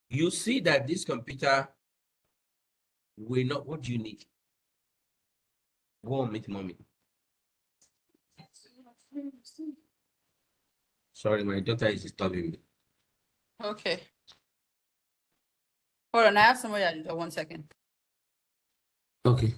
you see that this computer will not. What do you need? Go on, meet mommy. Sorry, my daughter is disturbing me. Okay. Hold on, I have somebody at the door. 1 second. Okay.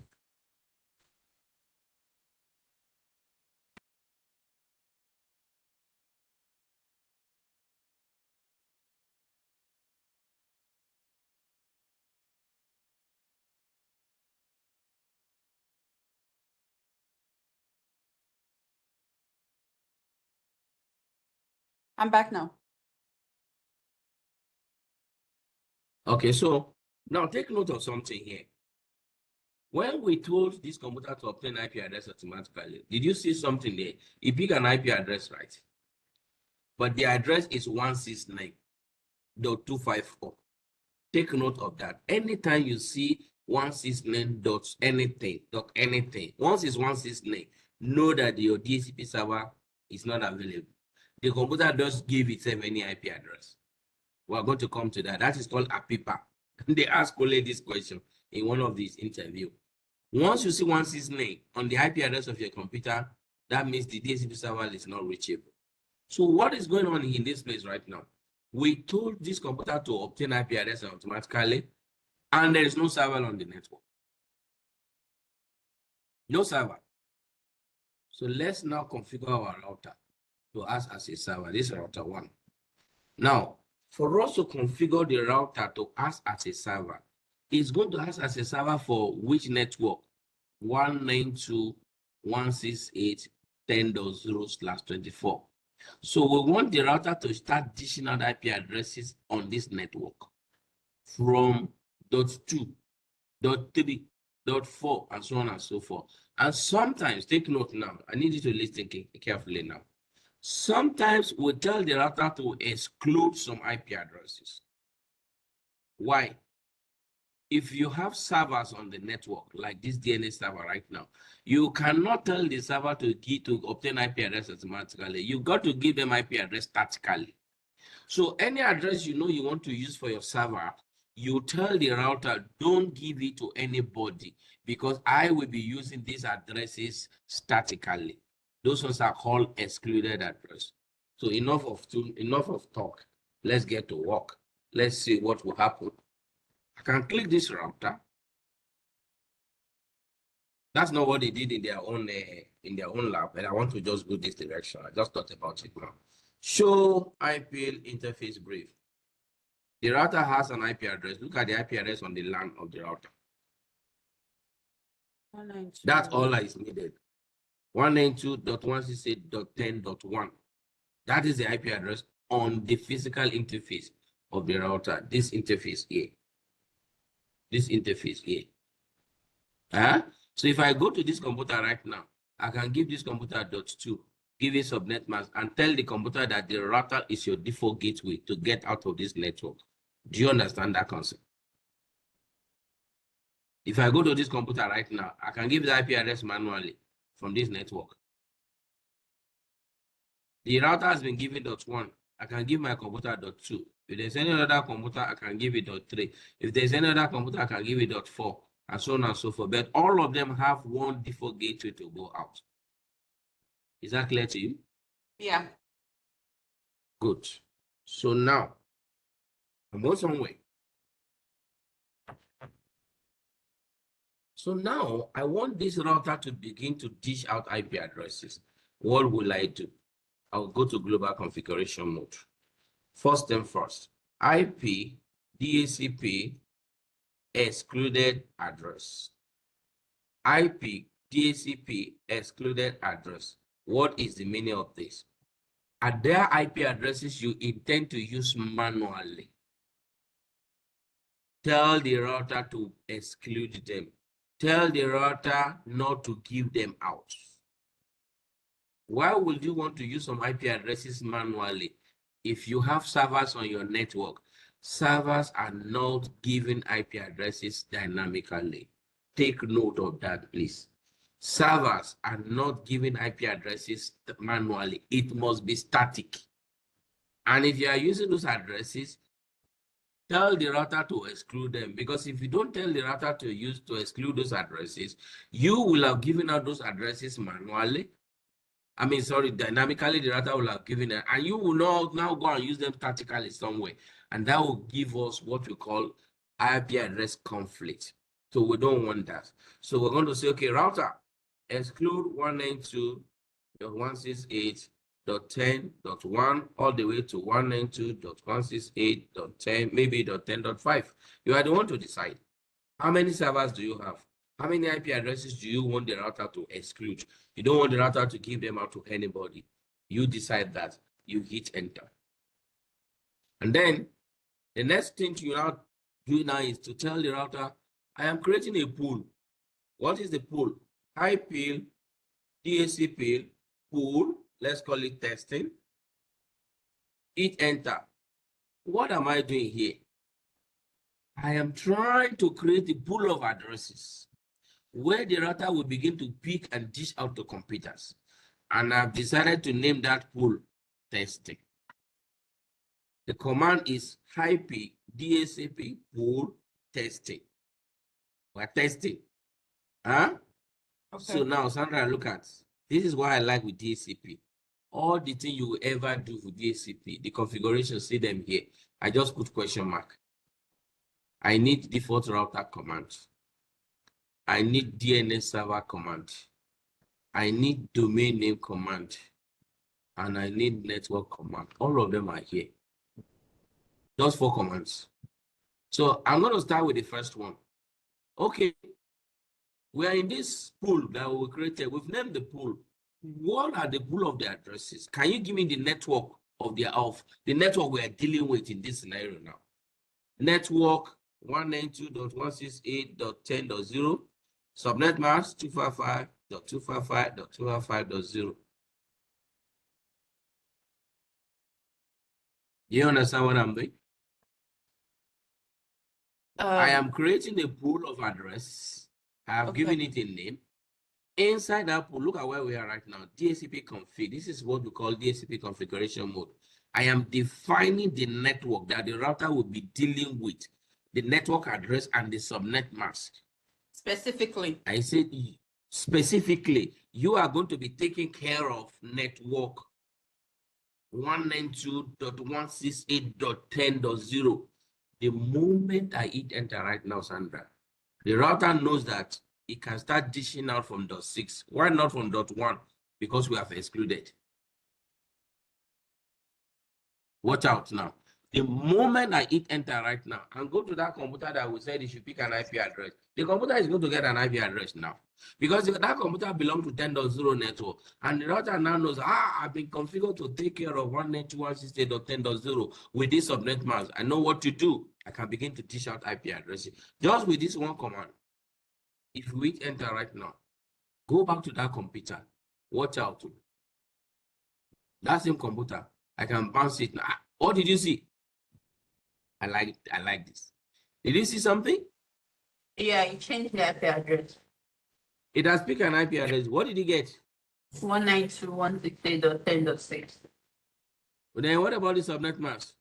I'm back now. Okay, so now take note of something here. When we told this computer to obtain IP address automatically, did you see something there? It picked an IP address, right? But the address is 169.254. Take note of that. Anytime you see 169.anything, once it's 169, know that your DHCP server is not available. The computer just give itself any IP address. We're going to come to that. That is called a paper. They ask only this question in one of these interviews. Once you see 169 on the IP address of your computer, that means the DHCP server is not reachable. So what is going on in this place right now? We told this computer to obtain IP address automatically, and there is no server on the network. No server. So let's now configure our router to us as a server. This is router 1. Now, for us to configure the router to us as a server, it's going to us as a server for which network? 192.168.10.0/24. So we want the router to start dishing out IP addresses on this network from .2, .3, .4, and so on and so forth. And sometimes, take note now, I need you to listen carefully now. Sometimes we tell the router to exclude some IP addresses. Why? if you have servers on the network, like this DNS server right now, you cannot tell the server to obtain IP address automatically. You've got to give them IP address statically. So any address you know you want to use for your server, you tell the router, don't give it to anybody because I will be using these addresses statically. Those ones are called excluded address. So enough of talk. Let's get to work. Let's see what will happen. I can click this router. That's not what they did in their own lab, and I want to just go this direction. I just thought about it now. Show IP interface brief. The router has an IP address. Look at the IP address on the LAN of the router. 192. That's all that is needed. 192.168.10.1. That is the IP address on the physical interface of the router. This interface here. This interface here. So if I go to this computer right now, I can give this computer .2, give it subnet mask, and tell the computer that the router is your default gateway to get out of this network. Do you understand that concept? If I go to this computer right now, I can give the IP address manually from this network. The router has been given .1. I can give my computer .2. If there's any other computer, I can give it .3. If there's any other computer, I can give it .4, and so on and so forth. But all of them have one default gateway to go out. Is that clear to you? Yeah. Good. So now, I'm going somewhere. So now, I want this router to begin to dish out IP addresses. What will I do? I'll go to global configuration mode. First thing first, IP DHCP excluded address. IP DHCP excluded address. What is the meaning of this? Are there IP addresses you intend to use manually? Tell the router to exclude them. Tell the router not to give them out. Why would you want to use some IP addresses manually? If you have servers on your network, servers are not giving IP addresses dynamically. Take note of that, please. Servers are not giving IP addresses manually. It must be static. And if you are using those addresses, tell the router to exclude them, because if you don't tell the router to exclude those addresses, you will have given out those addresses manually. Dynamically, the router will have given it, and you will now go and use them statically somewhere, and that will give us what we call IP address conflict. So we don't want that. So we're going to say, okay, router, exclude 192.168.10.1 all the way to 192.168.10, maybe .10.5. You are the one to decide. How many servers do you have? How many IP addresses do you want the router to exclude? You don't want the router to give them out to anybody. You decide that. You hit enter. And then the next thing you now do now is to tell the router, I am creating a pool. What is the pool? IP DHCP pool. Let's call it testing. Hit enter. What am I doing here? I am trying to create a pool of addresses where the router will begin to pick and dish out to computers. And I've decided to name that pool testing. The command is IP DHCP pool testing. We're testing. Okay. So now, Sandra, look at this is what I like with DHCP. All the thing you will ever do with DHCP, the configuration, see them here. I just put question mark. I need default router command. I need DNS server command. I need domain name command. And I need network command. All of them are here. Just 4 commands. So I'm going to start with the first one. Okay. We are in this pool that we created. We've named the pool. What are the pool of the addresses? Can you give me the network of the network we are dealing with in this scenario now? Network 192.168.10.0. Subnet mask 255.255.255.0. Do you understand what I'm doing? I am creating a pool of address. I have Okay. given it a name. Inside that pool, look at where we are right now. DHCP config. This is what we call DHCP configuration mode. I am defining the network that the router will be dealing with, the network address and the subnet mask. Specifically. I said specifically, you are going to be taking care of network 192.168.10.0. The moment I hit enter right now, Sandra, the router knows that it can start dishing out from .6. Why not from .1? Because we have excluded. Watch out now. The moment I hit enter right now and go to that computer that we said it should pick an IP address, the computer is going to get an IP address now. Because that computer belongs to 10.0 network. And the router now knows, I've been configured to take care of 192.168.10.0 with this subnet mask. I know what to do. I can begin to dish out IP addresses. Just with this one command. If we hit enter right now, go back to that computer. Watch out. That same computer, I can bounce it now. What did you see? I like this. Did you see something? Yeah, you changed the IP address. It has picked an IP address. What did you get? 192.168.10.6. Then what about the subnet mask?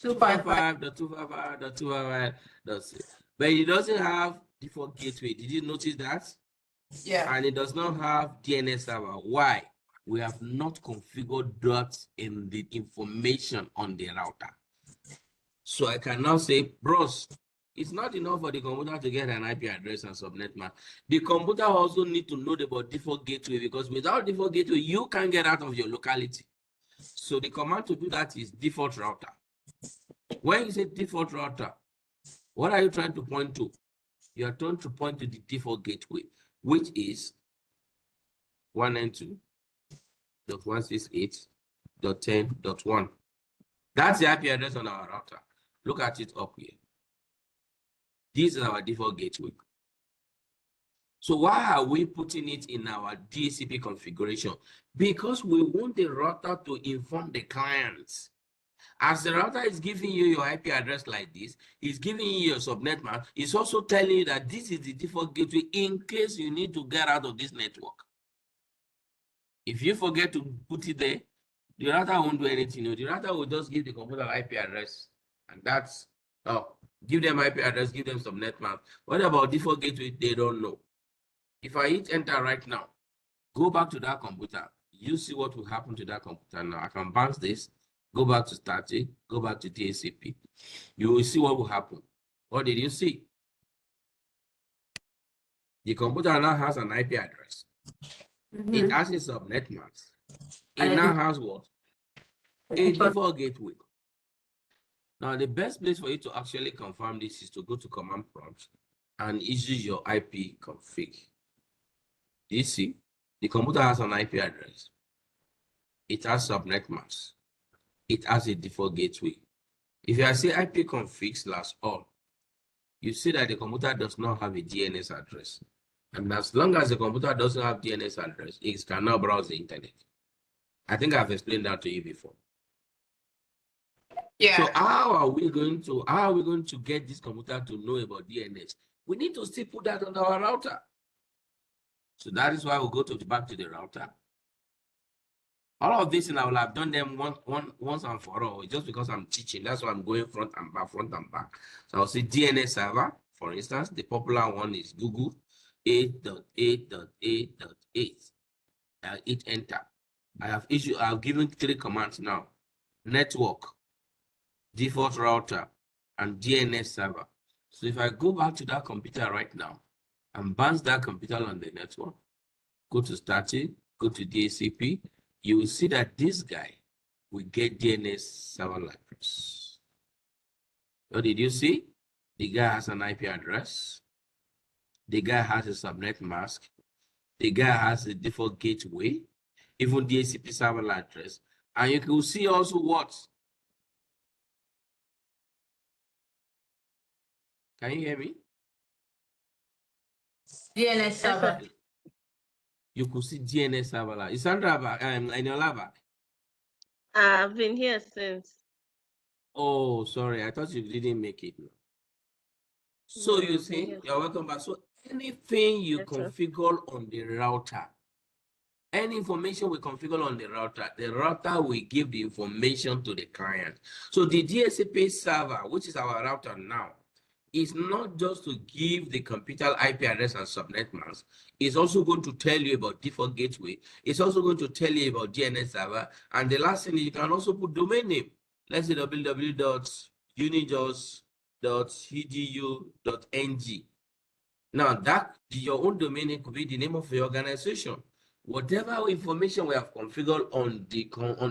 255.255.255.6. But it doesn't have default gateway. Did you notice that? Yeah. And it does not have DNS server. Why? We have not configured that in the information on the router. So I can now say, bros, it's not enough for the computer to get an IP address and subnet mask. The computer also need to know about default gateway, because without default gateway, you can't get out of your locality. So the command to do that is default router. When you say default router, what are you trying to point to? You are trying to point to the default gateway, which is 192.168.10.1. That's the IP address on our router. Look at it up here. This is our default gateway. So why are we putting it in our DHCP configuration? Because we want the router to inform the clients. As the router is giving you your IP address like this, it's giving you your subnet mask. It's also telling you that this is the default gateway in case you need to get out of this network. If you forget to put it there, the router won't do anything. The router will just give the computer IP address, and that's give them IP address, give them subnet mask. What about default gateway? They don't know. If I hit enter right now, go back to that computer. You see what will happen to that computer now. I can bounce this, go back to static, go back to DHCP. You will see what will happen. What did you see? The computer now has an IP address. It has a subnet mask. It now has what? A default gateway. Now, the best place for you to actually confirm this is to go to command prompt and issue your IP config. You see, the computer has an IP address. It has subnet mask. It has a default gateway. If you say IP config /all, you see that the computer does not have a DNS address. And as long as the computer doesn't have DNS address, it cannot browse the internet. I think I've explained that to you before. Yeah. So how are we going to get this computer to know about DNS? We need to still put that on our router. So that is why we'll go back to the router. All of this, and I will have done them once and for all, just because I'm teaching. That's why I'm going front and back. So I'll say DNS server, for instance. The popular one is Google 8.8.8.8. I'll hit enter. I've given 3 commands now: network, default router, and DNS server. So if I go back to that computer right now and bounce that computer on the network, go to static, go to DHCP, you will see that this guy will get DNS server address. What did you see? The guy has an IP address. The guy has a subnet mask. The guy has a default gateway, even DHCP server address. And you can see also what? Can you hear me? DNS server. You could see DNS server. Is Sandra in your lab? I've been here since. Oh, sorry. I thought you didn't make it. So you see, Yes. you're welcome back. So anything you Yes, sir. configure on the router, any information we configure on the router will give the information to the client. So the DHCP server, which is our router now, is not just to give the computer IP address and subnet mask. It's also going to tell you about default gateway. It's also going to tell you about DNS server. And the last thing is you can also put domain name. Let's say www.unijos.edu.ng. Now that your own domain name could be the name of your organization. Whatever information we have configured on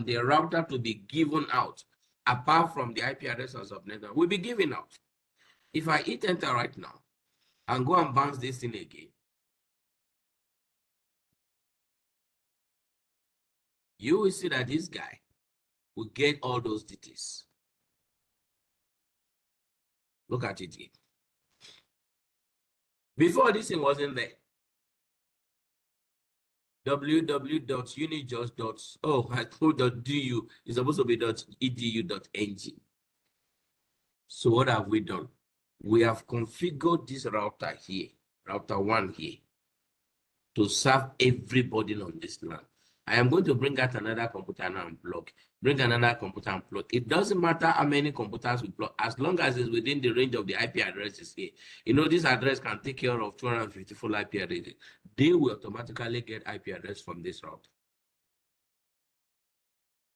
the router to be given out, apart from the IP address and subnet, will be given out. If I hit enter right now and go and bounce this thing again, you will see that this guy will get all those details. Look at it here. Before this thing wasn't there. www.unijust.du is supposed to be .edu.ng. So what have we done? We have configured this router here, router 1 here, to serve everybody on this land. I am going to bring out another computer now and plug. Bring another computer and plug. It doesn't matter how many computers we plug, as long as it's within the range of the IP addresses here. You know, this address can take care of 254 IP addresses. They will automatically get IP address from this router.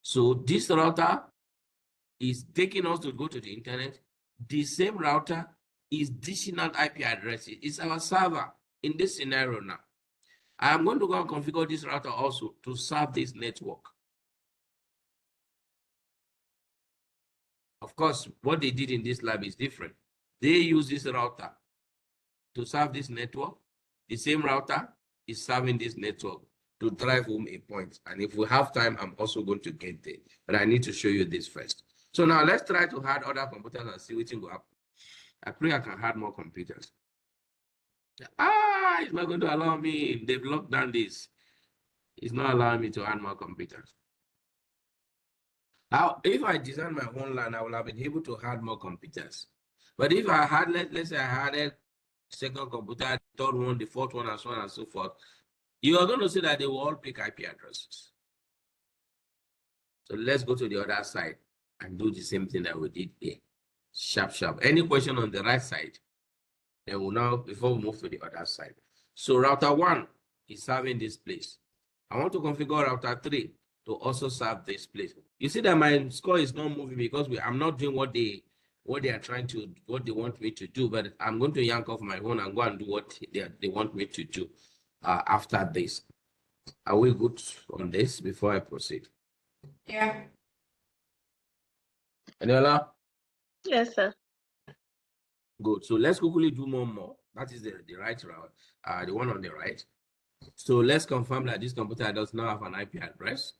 So this router is taking us to go to the internet. The same router is dishing out IP addresses. It's our server in this scenario now. I am going to go and configure this router also to serve this network. Of course, what they did in this lab is different. They use this router to serve this network. The same router is serving this network to drive home a point. And if we have time, I'm also going to get there. But I need to show you this first. So now let's try to add other computers and see what will happen. I pray I can add more computers. It's not going to allow me. They've locked down this. It's not allowing me to add more computers. Now, if I design my own LAN, I will have been able to add more computers. But if I had, let's say I had a second computer, third one, the fourth one, and so on and so forth, you are going to see that they will all pick IP addresses. So let's go to the other side and do the same thing that we did here. Sharp, sharp. Any question on the right side? Then we'll now, before we move to the other side. So router 1 is serving this place. I want to configure router 3 to also serve this place. You see that my score is not moving because I'm not doing what they are trying to, what they want me to do, but I'm going to yank off my own and go and do what they want me to do after this. Are we good on this before I proceed? Yeah. Aniola? Yes, sir. Good. So let's quickly do more. That is the right route, the one on the right. So let's confirm that this computer does not have an IP address.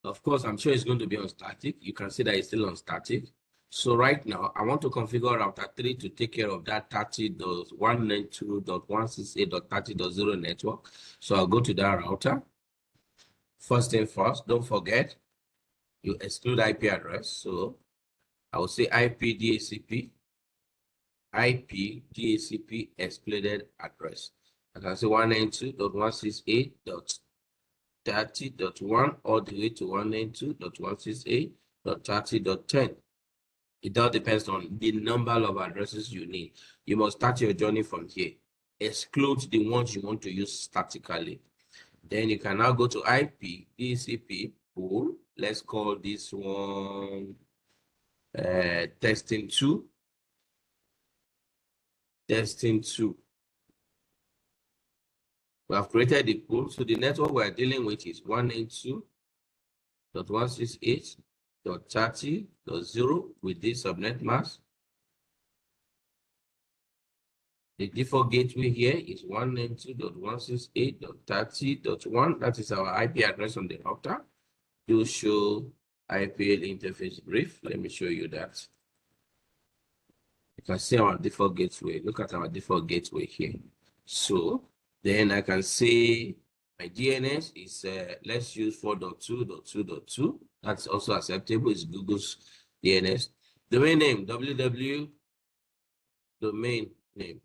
Of course, I'm sure it's going to be on static. You can see that it's still on static. So right now, I want to configure router 3 to take care of that 30.192.168.30.0 network. So I'll go to that router. First thing first, don't forget, you exclude IP address. So I will say IP DHCP excluded address. I can say 192.168.30.1 all the way to 192.168.30.10. It all depends on the number of addresses you need. You must start your journey from here. Exclude the ones you want to use statically. Then you can now go to IP DHCP pool. Let's call this one testing 2. Testing 2. We have created the pool. So the network we're dealing with is 192.168.30.0 with this subnet mask. The default gateway here is 192.168.30.1. That is our IP address on the router. Do show IPL interface brief. Let me show you that. You can see our default gateway. Look at our default gateway here. So then I can say my DNS is, let's use 4.2.2.2. That's also acceptable. It's Google's DNS. Domain name, www domain name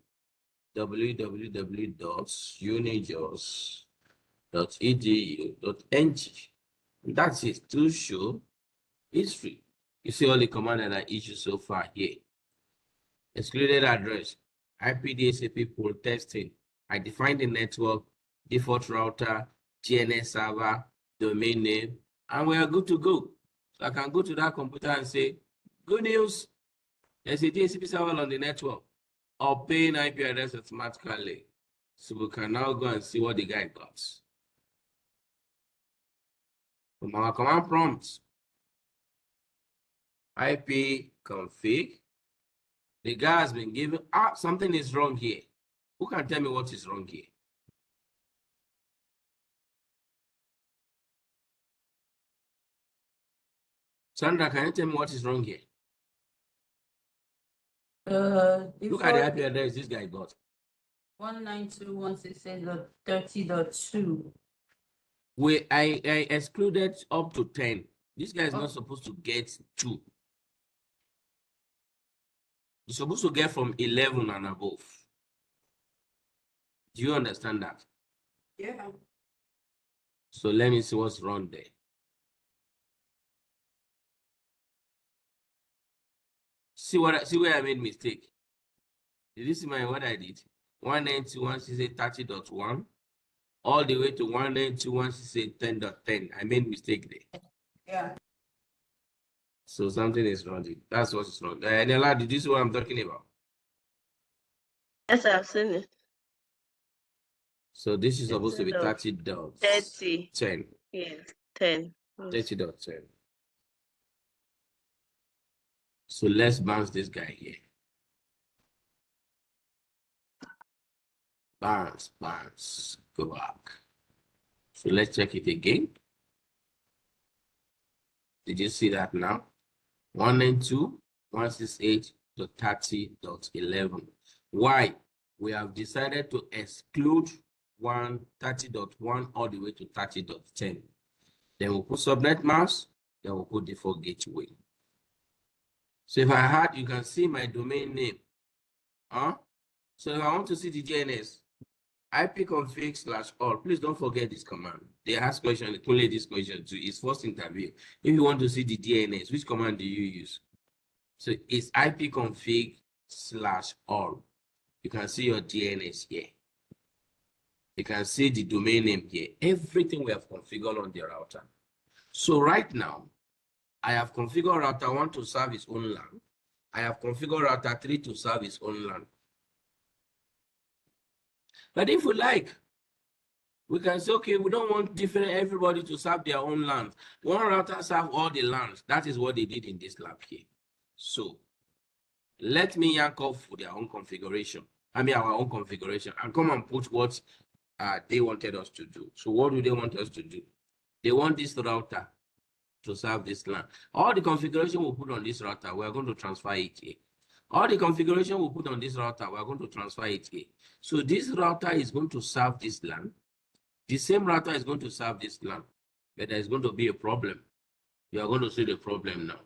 www.unijos.edu.ng. That's it, to show history. You see all the commands that are issued so far here. Excluded address, IP DHCP testing. I define the network, default router, DNS server, domain name, and we are good to go. So I can go to that computer and say, good news, there's a DHCP server on the network, obtain IP address automatically. So we can now go and see what the guy got. From our command prompt, IP config, the guy has been given, something is wrong here. Who can tell me what is wrong here? Sandra, can you tell me what is wrong here? Look at the IP address this guy got. 192.168.30.2. I excluded up to 10. This guy is not supposed to get 2. You're supposed to get from 11 and above. Do you understand that? Yeah. So let me see what's wrong there. See where I made mistake. Did you see what I did? 192.168.30.1 all the way to 192.168.10.10. I made mistake there. Yeah. So something is wrong. That's what's wrong. Nella, did you see what I'm talking about? Yes, I've seen it. So this is supposed to be 30.10. 30. Yes, 10. 30.10. So let's bounce this guy here. Bounce, go back. So let's check it again. Did you see that now? 192.168.30.11. Why? We have decided to exclude 130.1 all the way to 30.10. Then we'll put subnet mask, then we'll put default gateway. So if I had, you can see my domain name. So if I want to see the DNS, ipconfig/all. Please don't forget this command. They ask question, only this question too. It's first interview. If you want to see the DNS, which command do you use? So it's ipconfig/all. You can see your DNS here. You can see the domain name here. Everything we have configured on the router. So right now, I have configured router 1 to serve its own LAN. I have configured router 3 to serve its own LAN. But if we like, we can say, okay, we don't want everybody to serve their own LANs. One router serve all the LANs. That is what they did in this lab here. So let me yank off for their own configuration. Our own configuration, and come and put what they wanted us to do. So what do they want us to do? They want this router to serve this LAN. All the configuration we put on this router, we are going to transfer it here. All the configuration we put on this router, we are going to transfer it here. So this router is going to serve this LAN. The same router is going to serve this LAN, but there's going to be a problem. You are going to see the problem now.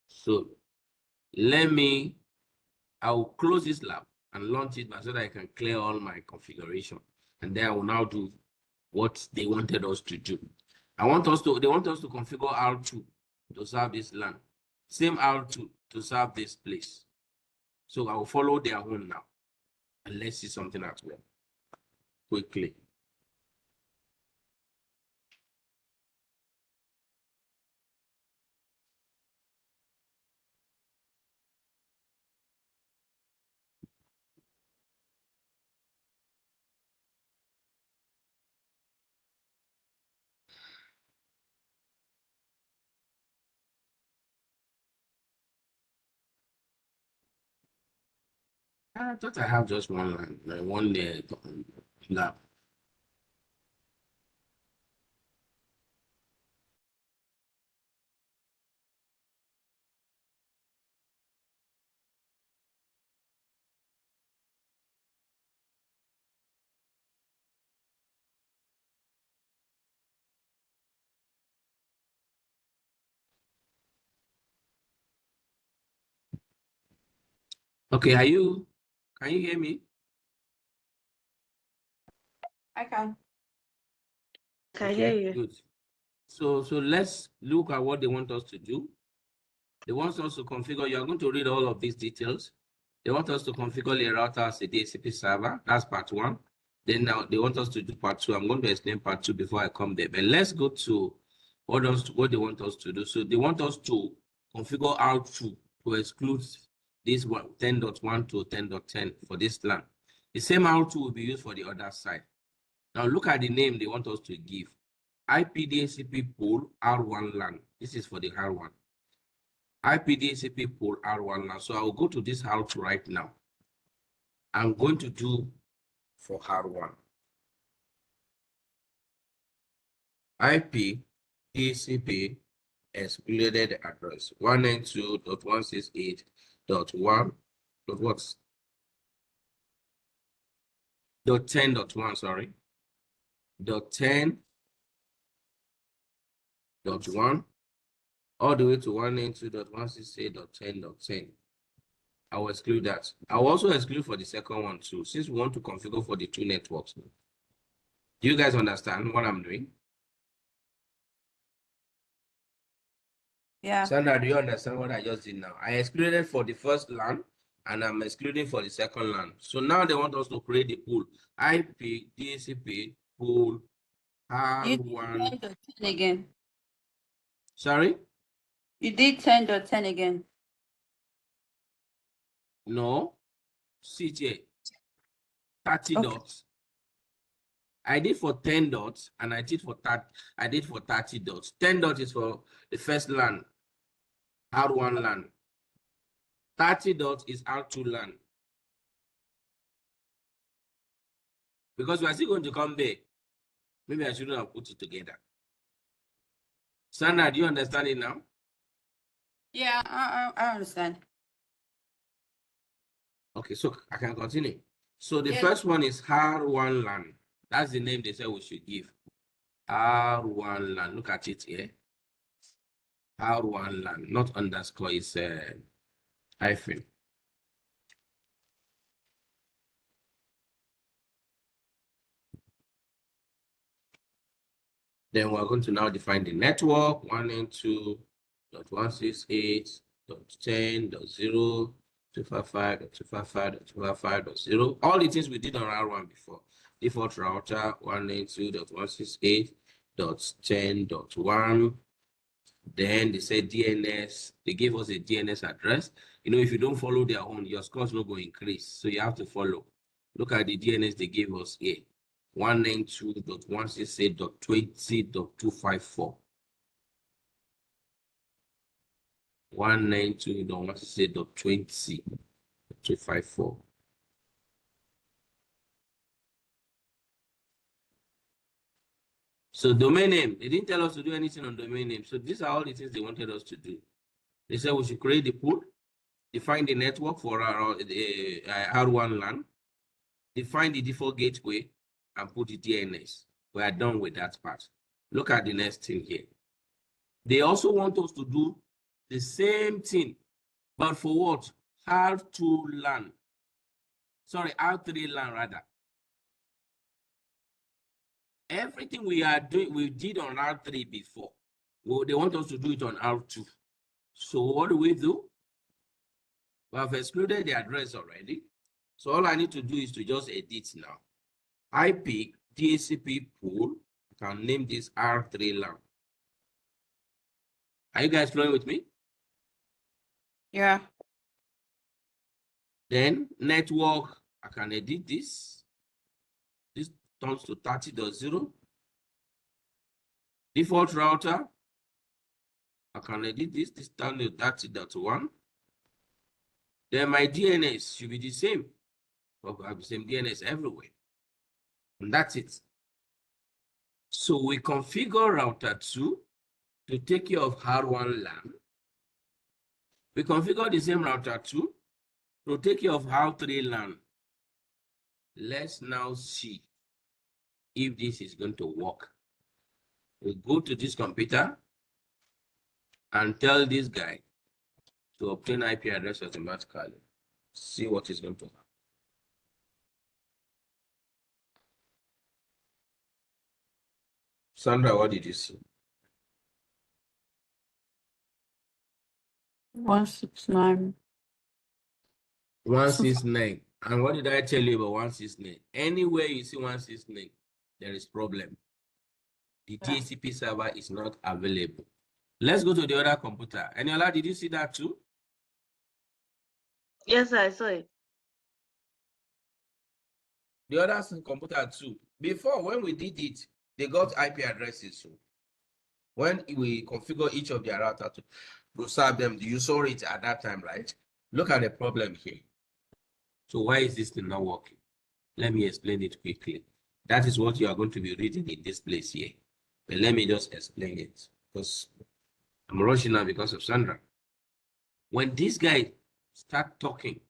So I will close this lab and launch it so that I can clear all my configuration. And then I will now do what they wanted us to do. They want us to configure R2 to serve this LAN. Same R2 to serve this place. So I will follow their own now. And let's see something as well. Quickly. I thought I have just one line, one lab. Okay, can you hear me? I can. Can hear you. Good. So let's look at what they want us to do. They want us to configure, you are going to read all of these details. They want us to configure the router as a DHCP server. That's part one. Then now they want us to do part two. I'm going to explain part two before I come there. But let's go to what they want us to do. So they want us to configure R2 to exclude this 10.1 to 10.10 for this LAN. The same R2 will be used for the other side. Now look at the name they want us to give. IP-DHCP pool R1 LAN. This is for the R1. IP-DHCP pool R1 LAN. So I'll go to this R2 right now. I'm going to do for R1. IP-DHCP excluded address 192.168.1. What's .10.1, sorry. .10.1 all the way to 192.168.10.10. I will exclude that. I will also exclude for the second one too, since we want to configure for the two networks. Do you guys understand what I'm doing? Yeah. Sandra, do you understand what I just did now? I excluded for the first LAN and I'm excluding for the second LAN. So now they want us to create the pool. IP, DHCP, pool, You R1. did 10.10 again. Sorry? You did 10.10 again. No. CJ. 30 Okay. dots. I did for 10 dots and I did for 30 dots. 10 dots is for the first LAN, R1 LAN. 30 dots is R2 LAN. Because we are still going to come there. Maybe I shouldn't have put it together. Sandra, do you understand it now? Yeah, I understand. Okay, so I can continue. So the Yeah. first one is R1 LAN. That's the name they said we should give. R1 LAN. Look at it here. R1 LAN, not underscore, it's hyphen. Then we're going to now define the network 192.168.10.0.255.255.255.0. All the things we did on R1 before. Default router 192.168.10.1. Then they said DNS. They gave us a DNS address. You know, if you don't follow their own, your scores not going to increase. So you have to follow. Look at the DNS they gave us here. 192.168.20.254. 192.168.20.254. So domain name, they didn't tell us to do anything on domain name. So these are all the things they wanted us to do. They said we should create the pool, define the network for our R1 LAN, define the default gateway, and put the DNS. We are done with that part. Look at the next thing here. They also want us to do the same thing, but for what? R2 LAN. Sorry, R3 LAN rather. Everything we are doing, we did on R3 before. Well, they want us to do it on R2. So what do? We have excluded the address already. So all I need to do is to just edit now. IP DHCP pool. I can name this R3 LAN. Are you guys flowing with me? Yeah. Then network, I can edit this. This turns to 30.0. Default router, I can edit this. This turns to 30.1. Then my DNS should be the same. But I have the same DNS everywhere. And that's it. So we configure router 2 to take care of R1 LAN. We configure the same router 2 to take care of R3 LAN. Let's now see if this is going to work. We go to this computer and tell this guy to obtain IP address automatically. See what is going to happen. Sandra, what did you see? 169. 169. And what did I tell you about 169? Anywhere you see 169, there is problem. The DHCP server is not available. Let's go to the other computer. Eniola, did you see that too? Yes, I saw it. The other computer too. Before, when we did it, they got IP addresses. So when we configure each of their router to serve them, you saw it at that time, right? Look at the problem here. So why is this thing not working? Let me explain it quickly. That is what you are going to be reading in this place here. But let me just explain it because I'm rushing now because of Sandra. When this guy start talking,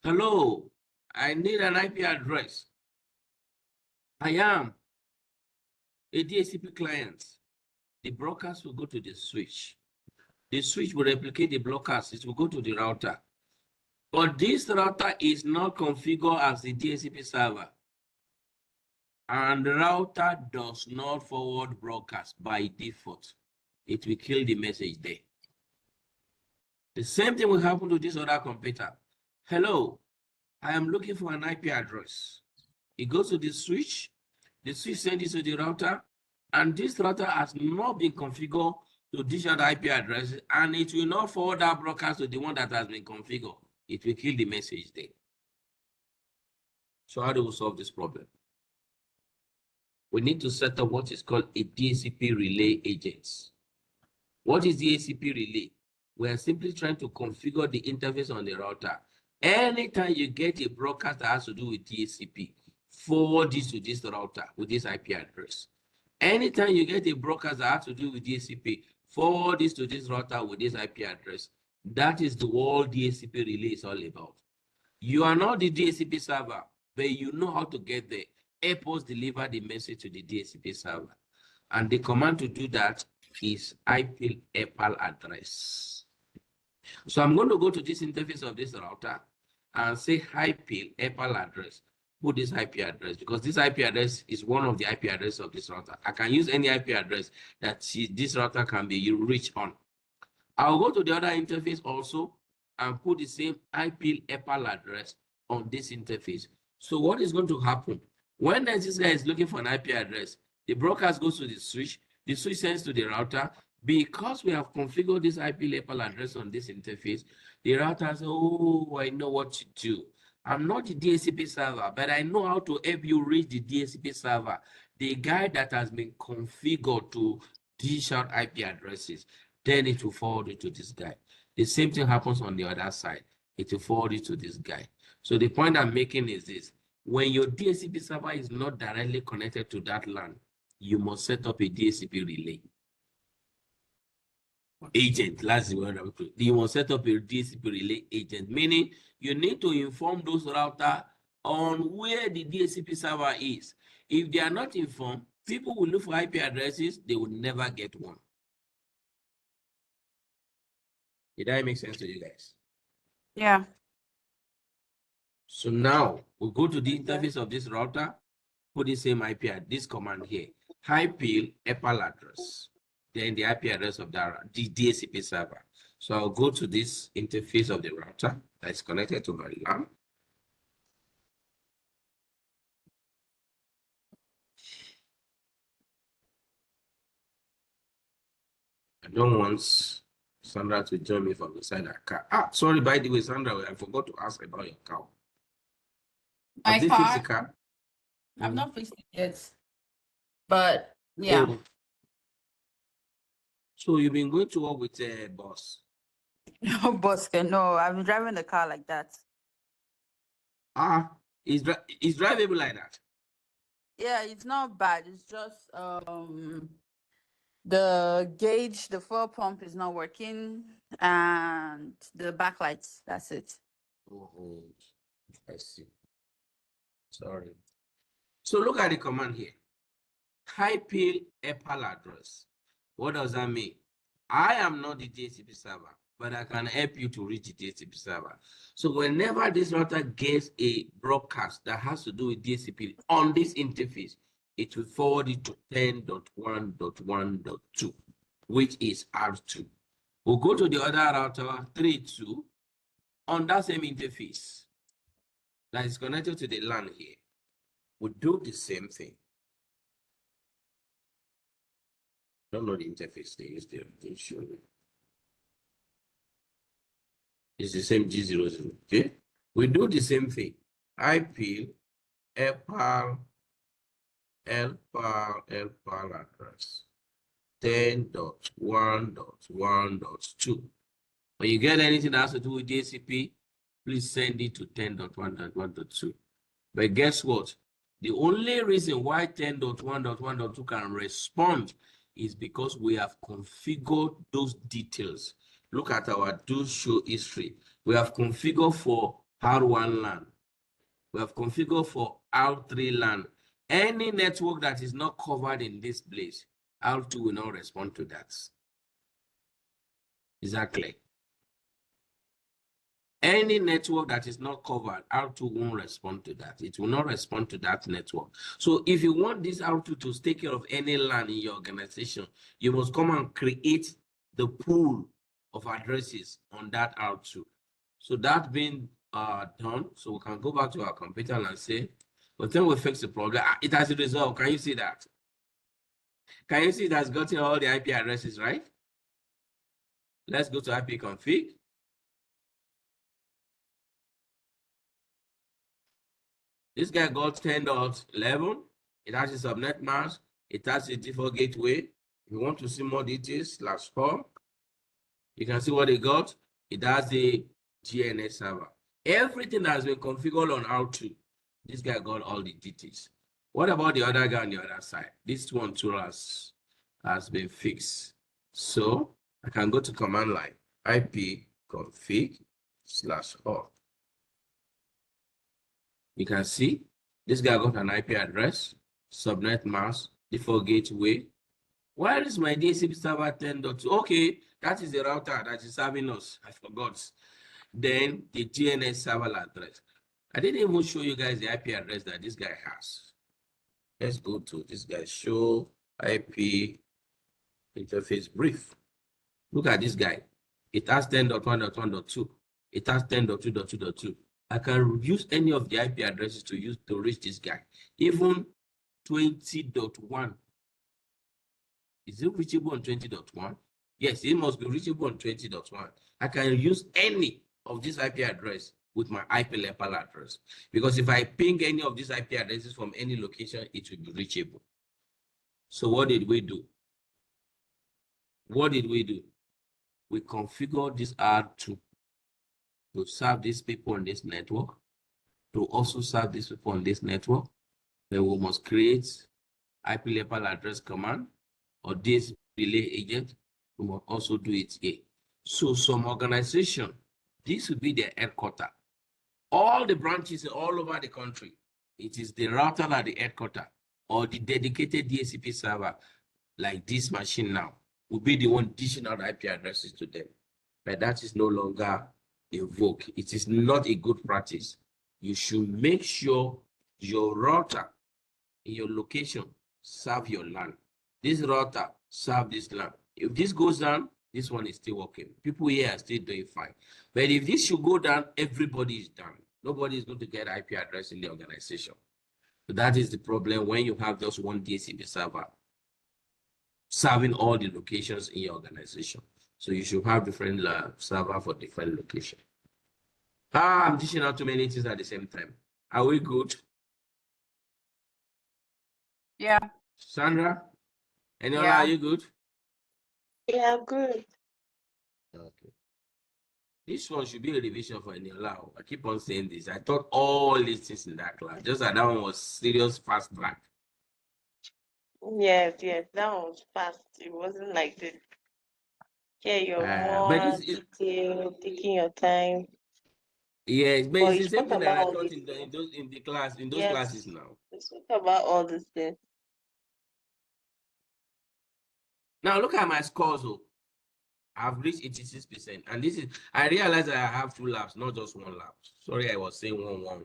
hello, I need an IP address. I am a DHCP client. The broadcast will go to the switch. The switch will replicate the broadcast. It will go to the router. But this router is not configured as the DHCP server. And the router does not forward broadcast by default. It will kill the message there. The same thing will happen to this other computer. Hello, I am looking for an IP address. It goes to the switch sends it to the router, and this router has not been configured to dish out IP address, and it will not forward that broadcast to the one that has been configured. It will kill the message there. So how do we solve this problem? We need to set up what is called a DHCP relay agent. What is DHCP relay? We are simply trying to configure the interface on the router. Anytime you get a broadcast that has to do with DHCP, forward this to this router with this IP address. Anytime you get a broadcast that has to do with DHCP, forward this to this router with this IP address. That is the whole DHCP relay is all about. You are not the DHCP server, but you know how to get there. Help us deliver the message to the DHCP server. And the command to do that is IP EPAL address. So I'm going to go to this interface of this router and say IP EPAL address. Put this IP address because this IP address is one of the IP addresses of this router. I can use any IP address that this router can be reached on. I'll go to the other interface also and put the same IP EPAL address on this interface. So what is going to happen? When this guy is looking for an IP address, the broadcast goes to the switch sends to the router. Because we have configured this IP EPAL address on this interface, the router says, oh, I know what to do. I'm not the DHCP server, but I know how to help you reach the DHCP server, the guy that has been configured to dish out IP addresses. Then it will forward it to this guy. The same thing happens on the other side. It will forward it to this guy. So the point I'm making is this. When your DHCP server is not directly connected to that LAN, you must set up a DHCP relay agent. That's the word I'm putting. You must set up a DHCP relay agent, meaning you need to inform those routers on where the DHCP server is. If they are not informed, people will look for IP addresses, they will never get one. Did that make sense to you guys? Yeah. So now we go to the interface of this router, put the same IP at this command here, IP EPAL address, then the IP address of the DHCP server. So I'll go to this interface of the router that is connected to my LAN. I don't want Sandra to join me from inside her car. Ah, sorry, by the way, Sandra, I forgot to ask about your car. My Have they fixed the car? I've not fixed it yet. But yeah. Oh. So you've been going to work with a boss? No, Boston, no, I've been driving the car like that. Is drivable like that? Yeah, it's not bad. It's just the gauge, the fuel pump is not working, and the backlights. That's it. Oh, I see. Sorry. So look at the command here. IP EPAL address. What does that mean? I am not the DHCP server, but I can help you to reach the DHCP server. So whenever this router gets a broadcast that has to do with DHCP on this interface, it will forward it to 10.1.1.2, which is R2. We'll go to the other router, 3.2, on that same interface that is connected to the LAN here. We'll do the same thing. Don't know the interface they use there. I'll show you. It's the same G00. Okay. We do the same thing. IP, LPAL address 10.1.1.2. When you get anything that has to do with DHCP, please send it to 10.1.1.2. But guess what? The only reason why 10.1.1.2 can respond is because we have configured those details. Look at our do show history. We have configured for R1 LAN. We have configured for R3 LAN. Any network that is not covered in this place, R2 will not respond to that. Exactly. Any network that is not covered, R2 won't respond to that. It will not respond to that network. So if you want this R2 to take care of any LAN in your organization, you must come and create the pool of addresses on that R2. So that being done, so we can go back to our computer and say, but then we fix the problem. It has resolved. Can you see that? Can you see it has gotten all the IP addresses, right? Let's go to IP config. This guy got 10.11. It has a subnet mask. It has a default gateway. If you want to see more details, /4, you can see what it got. It has the DNS server. Everything that has been configured on R2, this guy got all the details. What about the other guy on the other side? This one too has been fixed. So I can go to command line, IP config /all. You can see this guy got an IP address, subnet mask, default gateway. Where is my DHCP server 10.2? Okay, that is the router that is serving us. I forgot. Then the DNS server address. I didn't even show you guys the IP address that this guy has. Let's go to this guy, show IP interface brief. Look at this guy. It has 10.1.1.2. It has 10.2.2.2. I can use any of the IP addresses to use to reach this guy. Even 20.1. Is it reachable on 20.1? Yes, it must be reachable on 20.1. I can use any of this IP address with my IP level address. Because if I ping any of these IP addresses from any location, it will be reachable. So what did we do? What did we do? We configured this R2 to serve these people on this network, to also serve these people on this network. Then we must create IP level address command or this relay agent. We must also do it here. So some organization, this will be their headquarters. All the branches all over the country, it is the router at the headquarters or the dedicated DHCP server, like this machine now, will be the one dishing out IP addresses to them. But that is no longer invoked. It is not a good practice. You should make sure your router in your location serve your LAN. This router serve this LAN. If this goes down, this one is still working. People here are still doing fine. But if this should go down, everybody is down. Nobody is going to get IP address in the organization. So that is the problem when you have just one DHCP server serving all the locations in your organization. So you should have different server for different locations. I'm dishing out too many things at the same time. Are we good? Yeah. Sandra? Eniola, Yeah. are you good? Yeah, good. Okay. This one should be a revision for Eniola. I keep on saying this. I taught all these things in that class. Just that one was serious fast track. Yes, that was fast. It wasn't like this. Yeah, you're But more this is, detailed, taking your time. yes, but But it's you the same spoke thing that about I all taught these in things. those classes Yes, now. you spoke about all these things. Now look at my scores. Oh. I've reached 86%. And this is, I realize that I have 2 labs, not just 1 lab. Sorry, I was saying 1.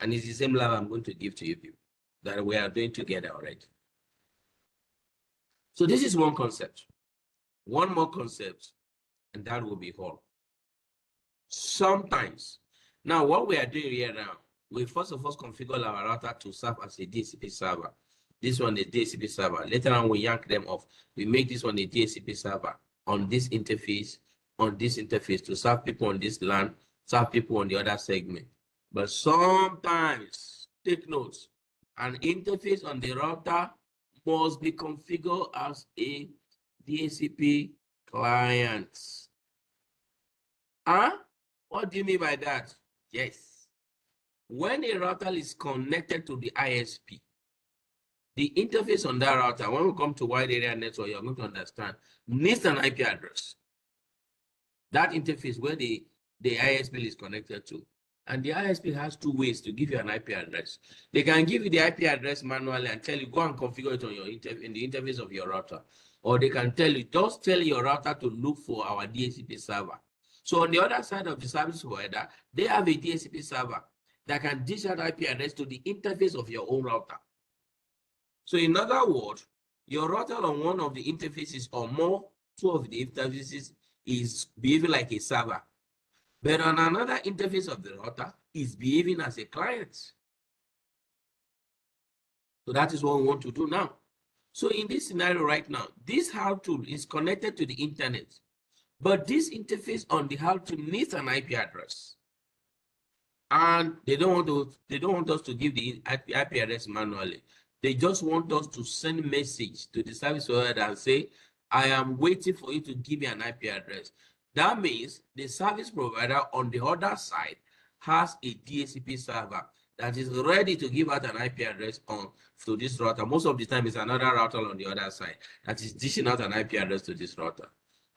And it's the same lab I'm going to give to you people that we are doing together already. So this is one concept. One more concept, and that will be all. Sometimes. Now, what we are doing here now, we first of all configure our router to serve as a DHCP server. This one is DHCP server. Later on, we yank them off. We make this one a DHCP server on this interface, to serve people on this LAN, serve people on the other segment. But sometimes, take notes, an interface on the router must be configured as a DHCP client. Huh? What do you mean by that? Yes. When a router is connected to the ISP, the interface on that router, when we come to wide area network, you're going to understand, needs an IP address. That interface where the ISP is connected to. And the ISP has 2 ways to give you an IP address. They can give you the IP address manually and tell you, go and configure it on your in the interface of your router. Or they can tell you, just tell your router to look for our DHCP server. So on the other side of the service provider, they have a DHCP server that can dish out IP address to the interface of your own router. So in other words, your router on one of the interfaces or more, 2 of the interfaces is behaving like a server. But on another interface of the router is behaving as a client. So that is what we want to do now. So in this scenario right now, this HAL tool is connected to the internet. But this interface on the HAL tool needs an IP address. And they don't want us to give the IP address manually. They just want us to send a message to the service provider and say, I am waiting for you to give me an IP address. That means the service provider on the other side has a DHCP server that is ready to give out an IP address to this router. Most of the time, it's another router on the other side that is dishing out an IP address to this router.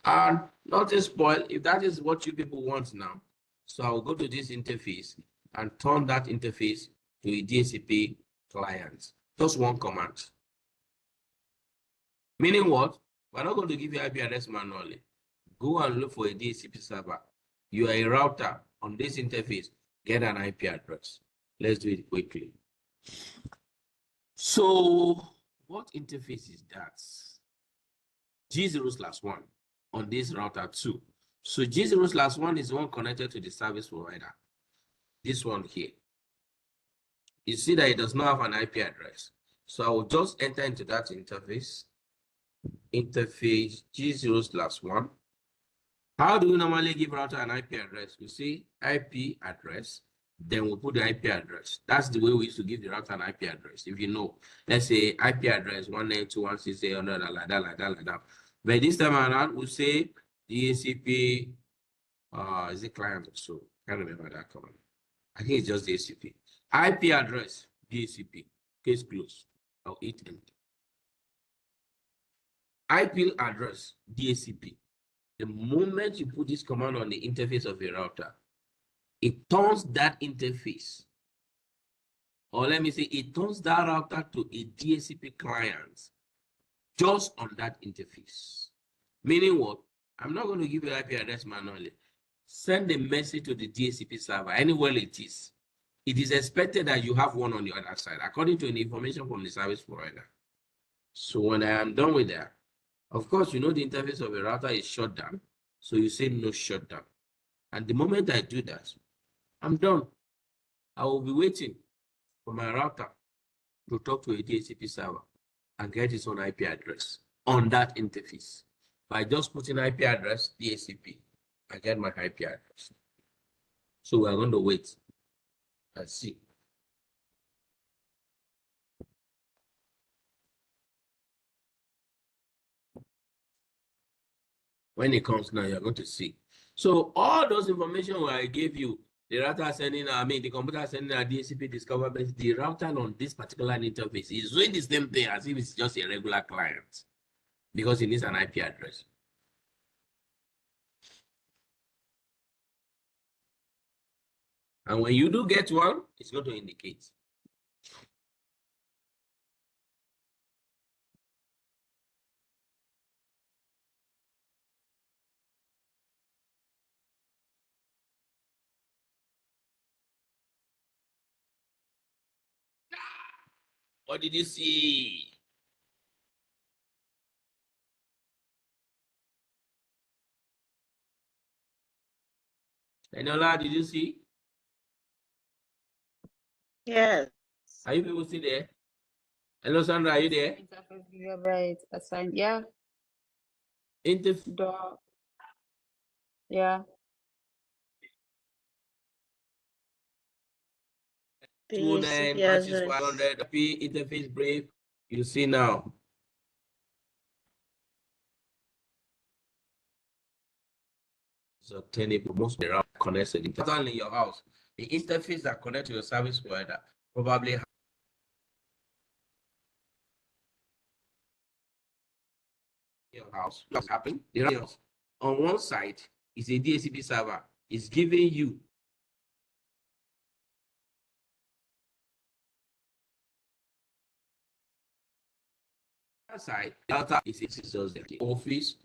And not to spoil, if that is what you people want now, so I'll go to this interface and turn that interface to a DHCP client. Just one command. Meaning what? We're not going to give you IP address manually. Go and look for a DHCP server. You are a router on this interface. Get an IP address. Let's do it quickly. So what interface is that? G0/1 on this router 2. So G0/1 is the one connected to the service provider. This one here. You see that it does not have an IP address. So I will just enter into that interface. Interface G0/1. How do we normally give router an IP address? We say IP address, then we'll put the IP address. That's the way we used to give the router an IP address. If you know, let's say IP address 192.168.100, like that. But this time around, we say DHCP, is it client or so? Can't remember that command. I think it's just DHCP. IP address, DHCP, case closed. I'll hit enter. IP address, DHCP. The moment you put this command on the interface of a router, it turns that interface, or let me say, it turns that router to a DHCP client just on that interface. Meaning what? I'm not going to give you IP address manually. Send a message to the DHCP server, anywhere it is. It is expected that you have one on the other side, according to the information from the service provider. So when I am done with that, of course, you know the interface of a router is shut down. So you say no shutdown. And the moment I do that, I'm done. I will be waiting for my router to talk to a DHCP server and get its own IP address on that interface. By just putting IP address, DHCP, I get my IP address. So we're going to wait and see. When it comes now, you're going to see. So all those information where I gave you, the router sending, the computer sending a DHCP discover base, the router on this particular interface is doing the same thing as if it's just a regular client because it needs an IP address. And when you do get one, it's going to indicate. What did you see? Enola, did you see? Yes. Are you people still there? Hello, Sandra, are you there? Interface viewer, right? Assigned. Yeah. Interface. Door. Yeah. 29 DHCP matches address. 100 P interface brief. You see now. So obtainable most around connected. It's not only in your house. The interface that connect to your service provider probably your house. What's happening? On one side is a DHCP server. It's giving you side. The other is just the office,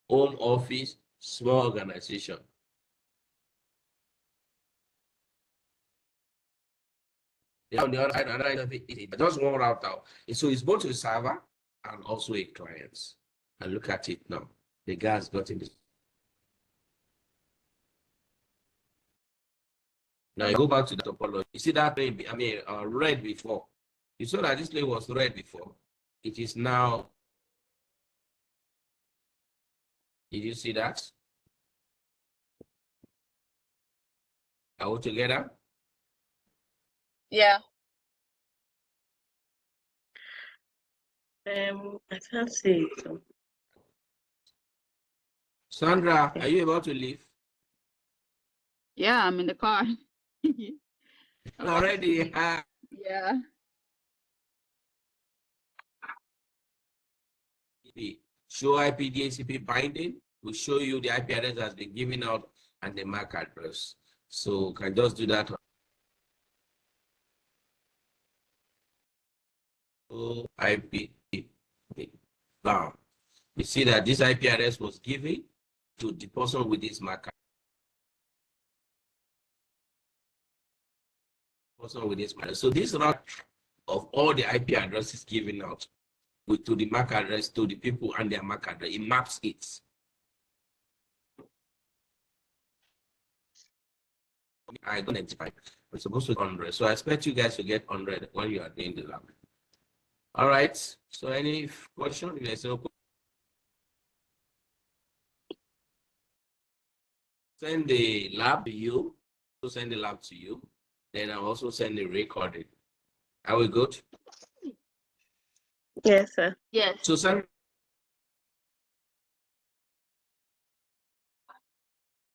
home office, small organization. On the other side, another interface is just one route out. And so it's both a server and also a client. And look at it now. The guy's got in this. Now you go back to the topology. You see that thing, red before. You saw that this lane was red before. It is now. Did you see that? Are we together? Yeah. I can't see it. So. Sandra, are you about to leave? Yeah, I'm in the car. Already. Yeah. Show IP DHCP binding will show you the IP address has been given out and the MAC address. So can just do that. So IP. Now you see that this IP address was given to the person with this MAC address. So this route of all the IP addresses given out to the MAC address, to the people and their MAC address, it maps it. I got 95. We're supposed to 100. So I expect you guys to get 100 when you are doing the lab. All right. So any question? Send the lab to you. Send the lab to you. Then I'll also send the recording. Are we good? Yes, sir. Yes. So send